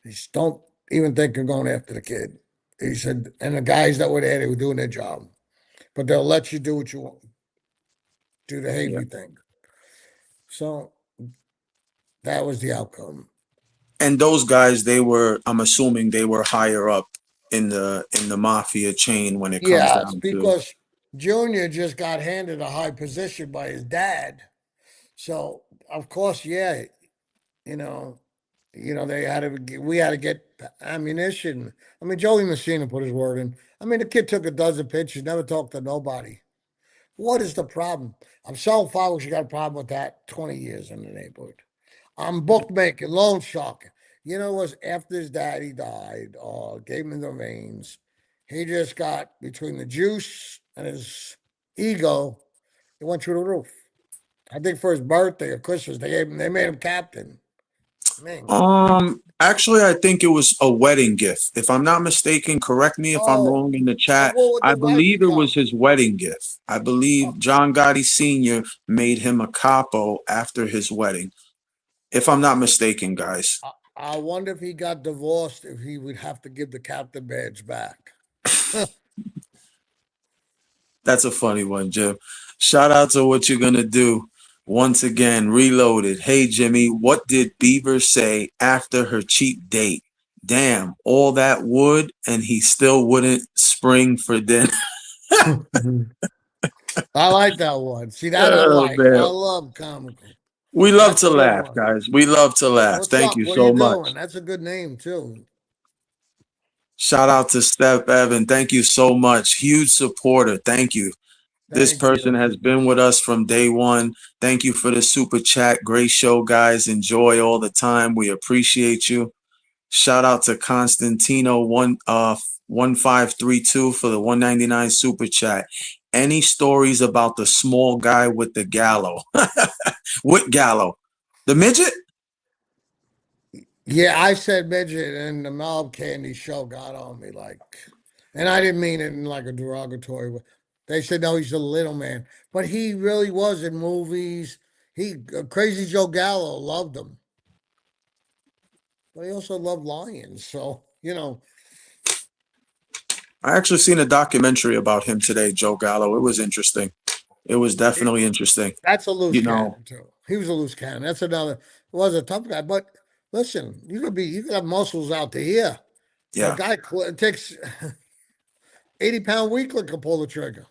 Just don't even think of going after the kid. He said, and the guys that were there, they were doing their job, but they'll let you do what you want, do the Yeah. heavy thing. So that was the outcome. And those guys, I'm assuming they were higher up in the mafia chain when it comes Yeah, it's down to. because Junior just got handed a high position by his dad. So of course, yeah, you know, they had to. We had to get ammunition. I mean, Joey Messina put his word in. I mean, the kid took a dozen pitches, never talked to nobody. What is the problem? I'm selling fireworks. You got a problem with that? 20 years in the neighborhood. I'm bookmaking, loan sharking. You know, it was after his daddy died, or gave him the reins. He just got between the juice and his ego. It went through the roof. I think for his birthday or Christmas, they made him captain. Man. Actually, I think it was a wedding gift. If I'm not mistaken, correct me if I'm Oh, wrong in the and chat. what would I the wife believe it was become? his wedding gift. I believe John Gotti Sr. made him a capo after his wedding. If I'm not mistaken, guys. I wonder if he got divorced, if he would have to give the captain badge back. That's a funny one, Jim. Shout out to What You Gonna Do. Once again, reloaded. Hey, Jimmy, what did Beaver say after her cheap date? Damn, all that wood and he still wouldn't spring for dinner. I like that one. See, that I Oh, like. I man. love comical. We love That's to a good laugh, one. guys. We love to laugh. What's Thank up? you What are you so doing? much. That's a good name too. Shout out to Steph Evan. Thank you so much. Huge supporter. Thank you. This Thank person you. has been with us from day one. Thank you for the super chat. Great show, guys. Enjoy all the time. We appreciate you. Shout out to Constantino 1532 for the 199 super chat. Any stories about the small guy with the gallow? What gallow? The midget? Yeah, I said midget, and the Mob Candy show got on me and I didn't mean it in like a derogatory way. They said no, he's a little man, but he really was in movies. Crazy Joe Gallo loved him, but he also loved lions. So I actually seen a documentary about him today, Joe Gallo. It was interesting. It was it, definitely interesting. that's a loose You know, cannon too. He was a loose cannon. That's another. Was a tough guy, but listen, you could have muscles out to here. A yeah. guy takes 80-pound weakling can pull the trigger.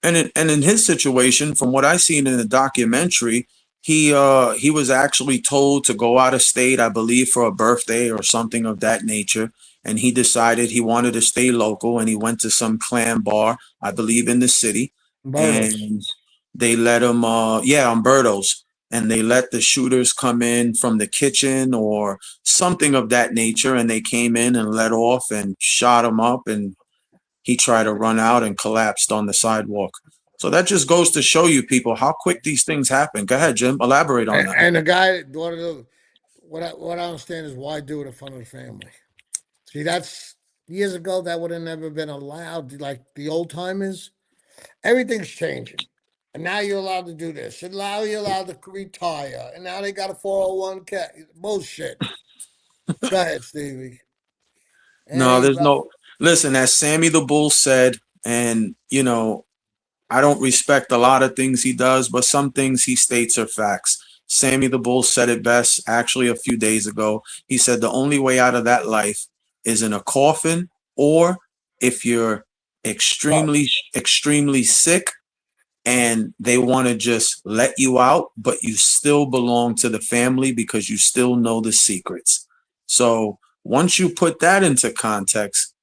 And in his situation, from what I seen in the documentary, he was actually told to go out of state, I believe, for a birthday or something of that nature. And he decided he wanted to stay local, and he went to some clam bar, I believe, in the city. Myrtles. And they let him, yeah, Umberto's, and they let the shooters come in from the kitchen or something of that nature, and they came in and let off and shot him up, and he tried to run out and collapsed on the sidewalk. So that just goes to show you people how quick these things happen. Go ahead, Jim. Elaborate on that. And the guy, what I understand is why do it in front of the family. See, that's years ago that would have never been allowed. Like the old timers, everything's changing, and now you're allowed to do this, and now you're allowed to retire, and now they got a 401k. Bullshit. Go ahead, Stevie. No, Hey, there's brother. no. Listen, as Sammy the Bull said, and I don't respect a lot of things he does, but some things he states are facts. Sammy the Bull said it best actually a few days ago. He said the only way out of that life is in a coffin, or if you're extremely, extremely sick and they want to just let you out, but you still belong to the family because you still know the secrets. So once you put that into context,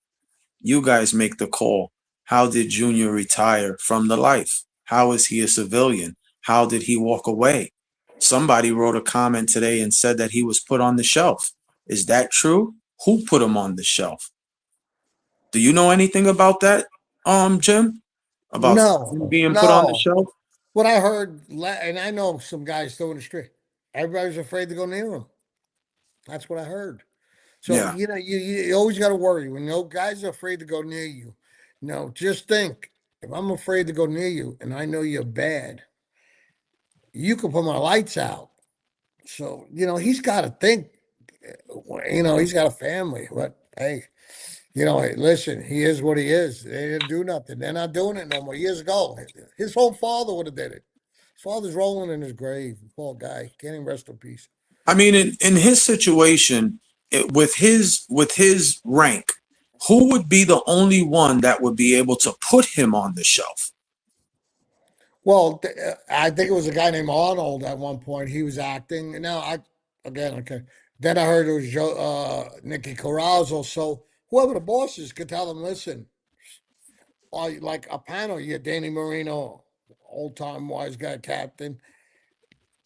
you guys make the call. How did Junior retire from the life? How is he a civilian? How did he walk away? Somebody wrote a comment today and said that he was put on the shelf. Is that true? Who put him on the shelf? Do you know anything about that, Jim? About him No, being put on the no. shelf? What I heard, and I know some guys still in the street. Everybody's afraid to go near them. That's what I heard. So Yeah. you always got to worry when no guys are afraid to go near you. No, just think if I'm afraid to go near you and I know you're bad, you can put my lights out. So he's got to think. You know, he's got a family, but hey, you know, hey, listen, he is what he is. They didn't do nothing. They're not doing it no more. Years ago, his whole father would have did it. His father's rolling in his grave. Poor guy. Can't even rest in peace. I mean, in his situation, with his rank, who would be the only one that would be able to put him on the shelf? Well, I think it was a guy named Arnold at one point. He was acting. And now okay. Then I heard it was Nicky Carrazzo. So whoever the boss is could tell them, listen, like a panel, you get Danny Marino, old time wise guy captain.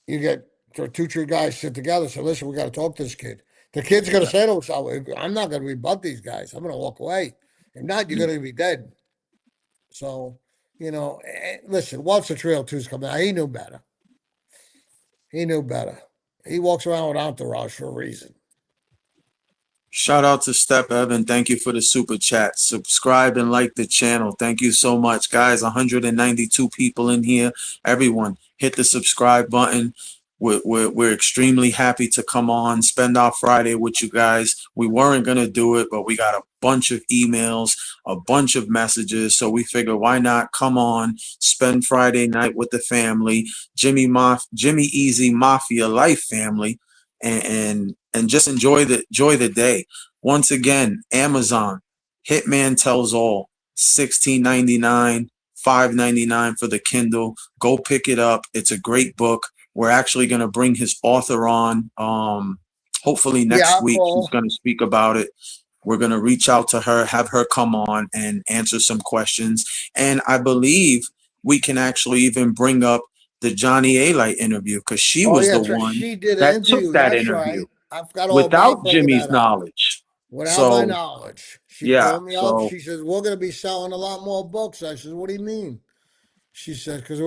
You get two, three guys sit together. So listen, we got to talk to this kid. The kid's going to say to himself, I'm not going to rebut these guys. I'm going to walk away. If not, you're going to be dead. So, you know, listen, once the Trail 2's coming out, he knew better. He knew better. He walks around with entourage for a reason. Shout out to Step Evan. Thank you for the super chat. Subscribe and like the channel. Thank you so much, guys. 192 people in here. Everyone, hit the subscribe button. We're extremely happy to come on, spend our Friday with you guys. We weren't going to do it, but we got a bunch of emails, a bunch of messages. So we figure, why not come on, spend Friday night with the family, Jimmy Easy Mafia Life family, and just enjoy the day. Once again, Amazon, Hitman Tells All, $16.99, $5.99 for the Kindle. Go pick it up. It's a great book. We're actually going to bring his author on. Hopefully next week Cool. He's going to speak about it. We're going to reach out to her, have her come on and answer some questions. And I believe we can actually even bring up the Johnny A-Light interview, because she was the one She did an that interview. took that That's interview right. I've got all without about bringing Jimmy's that up. knowledge. Without my So knowledge. She yeah, called me up. She says, we're going to be selling a lot more books. I said, what do you mean? She said, because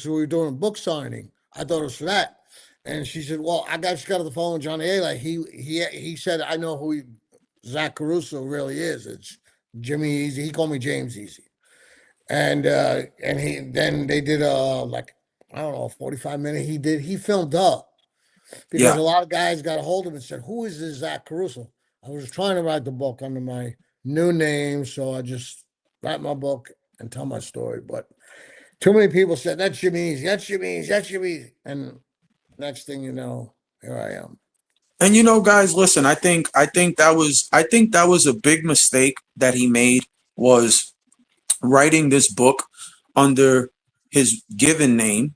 we were doing a book signing. I thought it was for that. And she said, well, just got on the phone with Johnny A. Like he said, I know who Zach Caruso really is. It's Jimmy Easy. He called me James Easy. And then they did like, I don't know, 45 minute. He filmed up because yeah. a lot of guys got a hold of it and said, who is this Zach Caruso? I was trying to write the book under my new name, so I just write my book and tell my story. But too many people said, that's Jimmy Easy, that's Jimmy Easy, that's Jimmy Easy. And next thing you know, here I am. And you know, guys, listen, I think that was a big mistake that he made, was writing this book under his given name,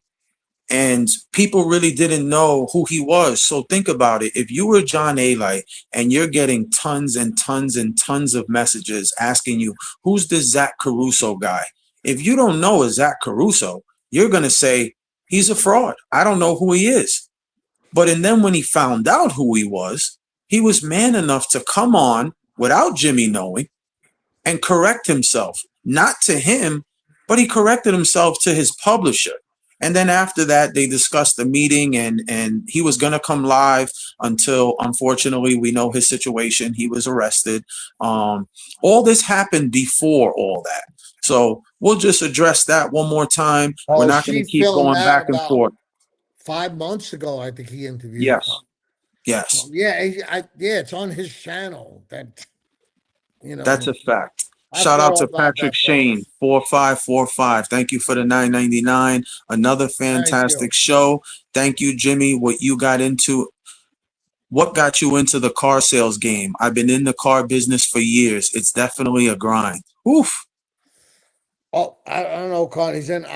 and people really didn't know who he was. So think about it. If you were John A-Light and you're getting tons and tons and tons of messages asking you, who's this Zach Caruso guy? If you don't know a Zach Caruso, you're going to say, he's a fraud. I don't know who he is. And then when he found out who he was man enough to come on without Jimmy knowing and correct himself, not to him, but he corrected himself to his publisher. And then after that, they discussed the meeting, and he was going to come live until, unfortunately, we know his situation. He was arrested. All this happened before all that. So we'll just address that one more time. We're not going to keep going back and forth. 5 months ago, I think he interviewed. Yes. Yes. So, yeah, it's on his channel. That, you know, that's a fact. Shout out to Patrick Shane, 4545. Thank you for the $9.99. Another fantastic show. Thank you, Jimmy. What got you into the car sales game? I've been in the car business for years. It's definitely a grind. Oof. Oh, I don't know, Connie. Then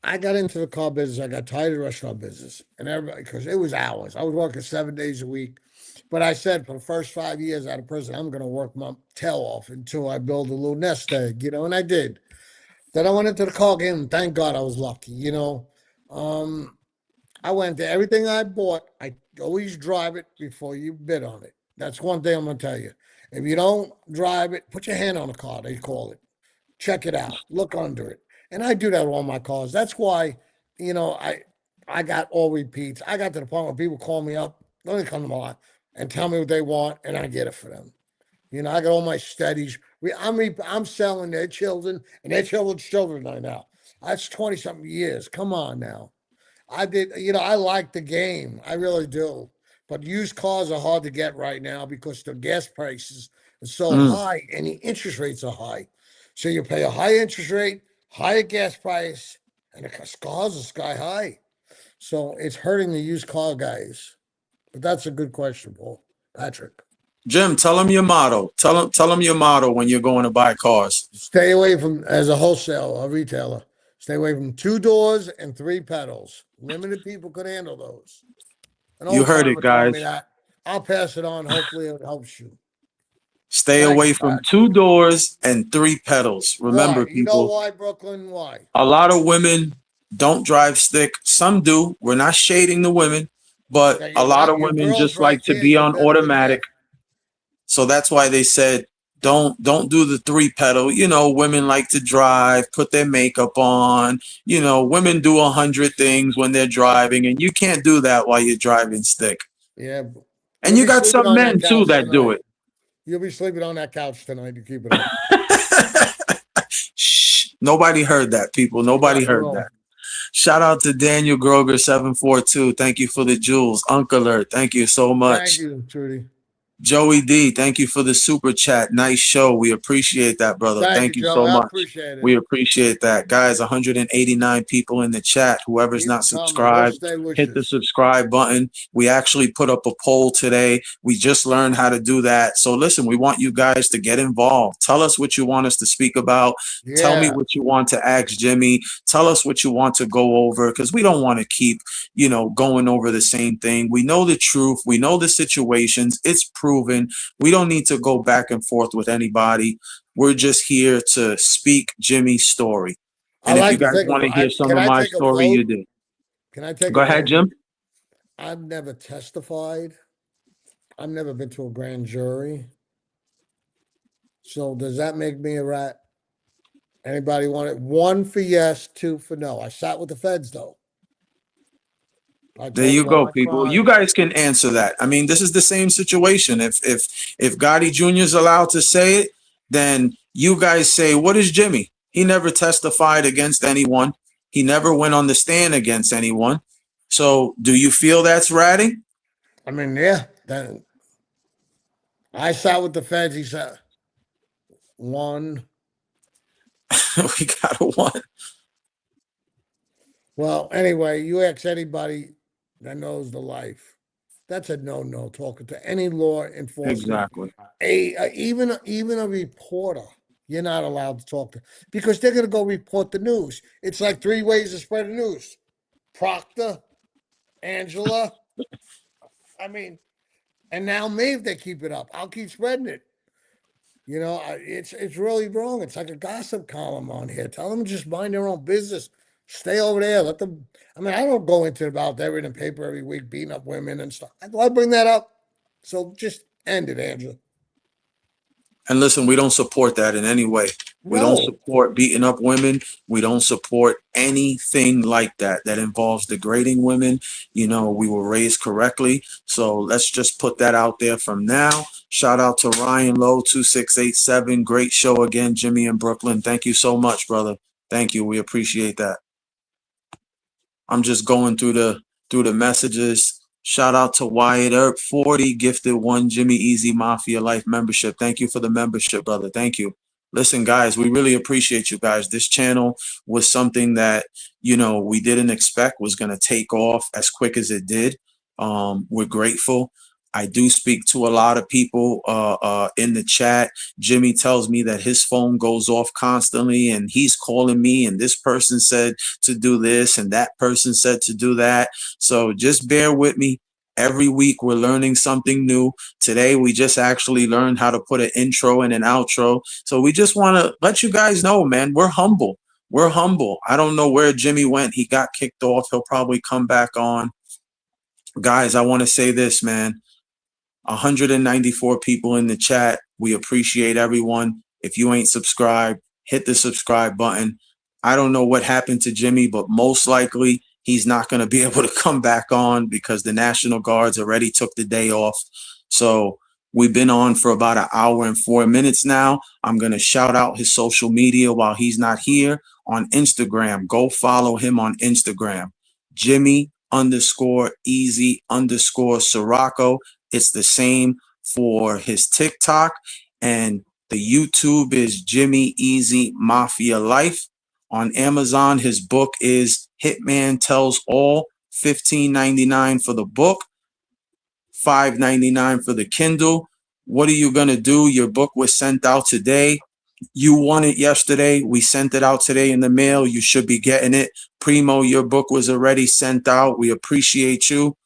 I got into the car business. I got tired of the restaurant business, and everybody, because it was hours. I was working 7 days a week. But I said, for the first 5 years out of prison, I'm going to work my tail off until I build a little nest egg, and I did. Then I went into the car game, and thank God I was lucky, I went to everything I bought. I always drive it before you bid on it. That's one thing I'm going to tell you. If you don't drive it, put your hand on the car, they call it. Check it out. Look under it. And I do that with all my cars. That's why, I got all repeats. I got to the point where people call me up, let me come to my lot, and tell me what they want, and I get it for them. I got all my steadies. I'm selling their children and their children's children right now. That's 20-something years. Come on now. I did, I like the game. I really do. But used cars are hard to get right now because the gas prices are so high and the interest rates are high. So you pay a high interest rate, higher gas price, and the cars are sky high. So it's hurting the used car guys. But that's a good question, Paul. Patrick. Jim, tell them your motto. Tell them your motto when you're going to buy cars. Stay away from, as a wholesaler, a retailer, stay away from 2 doors and 3 pedals. Limited people could handle those. An You old heard it, timer told me guys. that. I'll pass it on. Hopefully it helps you. Stay Thank away you, from Pat. 2 doors and 3 pedals. Remember, Why? You know people, why, Brooklyn? Why? a lot of women don't drive stick. Some do. We're not shading the women, but Yeah, a lot of your women girl's just like right to there. be You on better be automatic. So that's why they said don't do the 3 pedal. You know, women like to drive, put their makeup on. You know, women do 100 things when they're driving, and you can't do that while you're driving stick. Yeah. And You'll you be got sleeping some on that men too couch that do tonight. it. You'll be sleeping on that couch tonight. You keep it up. Shh. Nobody heard that, people. Nobody Rock and heard roll. that. Shout out to Daniel Groger 742. Thank you for the jewels. Uncle Alert, thank you so Thank much. you, Trudy. Joey D, thank you for the super chat. Nice show. We appreciate that, brother. Thank you, Thank you Joe. so I much. appreciate it. We appreciate that. Guys, 189 people in the chat. Whoever's Keep not them coming. subscribed, Birthday hit the wishes. subscribe button. We actually put up a poll today. We just learned how to do that. So listen, we want you guys to get involved. Tell us what you want us to speak about. Tell me Yeah. what you want to ask Jimmy. Tell us what you want to go over, because we don't want to keep, going over the same thing. We know the truth. We know the situations. It's proven. We don't need to go back and forth with anybody. We're just here to speak Jimmy's story. I And if like you to guys take want to hear some can of I my take a story, you vote? did. Can I take Go a ahead, vote? Jim. I've never testified. I've never been to a grand jury. So does that make me a rat? Anybody want it? 1 for yes, 2 for no. I sat with the feds though. I There told you them all go, my people. You crimes. guys can answer that. I mean, this is the same situation. If Gotti Jr. is allowed to say it, then you guys say, what is Jimmy? He never testified against anyone. He never went on the stand against anyone. So do you feel that's ratting? I mean, yeah. Then I sat with the feds. He said 1. We got a 1. Well, anyway, you ask anybody that knows the life. That's a no talking to any law enforcement. Exactly. Even a reporter, you're not allowed to talk to, because they're gonna go report the news. It's like 3 ways to spread the news. Proctor, Angela. I mean, and now me, if they keep it up, I'll keep spreading it. It's really wrong. It's like a gossip column on here. Tell them to just mind their own business. Stay over there. Let them. I mean, I don't go into about they're in the paper every week beating up women and stuff. I bring that up. So just end it, Angela. And listen, we don't support that in any way. We don't No. support beating up women. We don't support anything like that that involves degrading women. We were raised correctly. So let's just put that out there from now. Shout out to Ryan Lowe 2687. Great show again, Jimmy in Brooklyn. Thank you so much, brother. Thank you. We appreciate that. I'm just going through the messages. Shout out to Wyatt Earp 40, gifted 1 Jimmy Easy Mafia Life membership. Thank you for the membership, brother. Thank you. Listen, guys, we really appreciate you guys. This channel was something that, we didn't expect was going to take off as quick as it did. We're grateful. I do speak to a lot of people in the chat. Jimmy tells me that his phone goes off constantly and he's calling me, and this person said to do this and that person said to do that. So just bear with me. Every week we're learning something new. Today we just actually learned how to put an intro and an outro. So we just want to let you guys know, man, we're humble. We're humble. I don't know where Jimmy went. He got kicked off. He'll probably come back on. Guys, I want to say this, man. 194 people in the chat. We appreciate everyone. If you ain't subscribed, hit the subscribe button. I don't know what happened to Jimmy, but most likely he's not going to be able to come back on because the National Guards already took the day off. So we've been on for about 1 hour and 4 minutes now. I'm going to shout out his social media while he's not here on Instagram. Go follow him on Instagram. Jimmy Jimmy_Easy_Sirocco. It's the same for his TikTok, and the YouTube is Jimmy Easy Mafia Life. On Amazon, his book is Hitman Tells All, $15.99 for the book, $5.99 for the Kindle. What are you gonna do? Your book was sent out today. You won it yesterday. We sent it out today in the mail. You should be getting it. Primo, your book was already sent out. We appreciate you.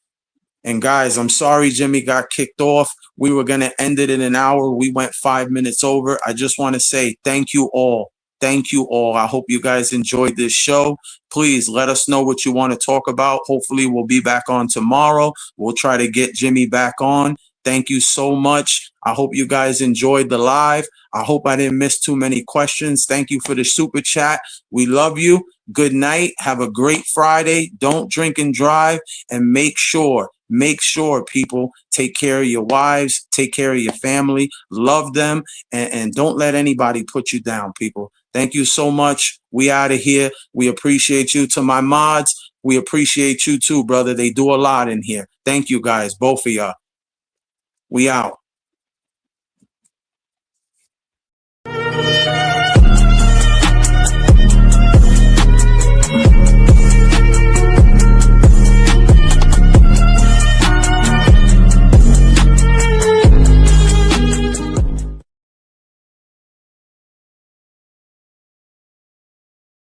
And guys, I'm sorry Jimmy got kicked off. We were going to end it in an hour. We went 5 minutes over. I just want to say thank you all. Thank you all. I hope you guys enjoyed this show. Please let us know what you want to talk about. Hopefully we'll be back on tomorrow. We'll try to get Jimmy back on. Thank you so much. I hope you guys enjoyed the live. I hope I didn't miss too many questions. Thank you for the super chat. We love you. Good night. Have a great Friday. Don't drink and drive, and make sure people take care of your wives, take care of your family, love them, and don't let anybody put you down, people. Thank you so much. We out of here. We appreciate you. To my mods, we appreciate you too, brother. They do a lot in here. Thank you guys, both of y'all. We out.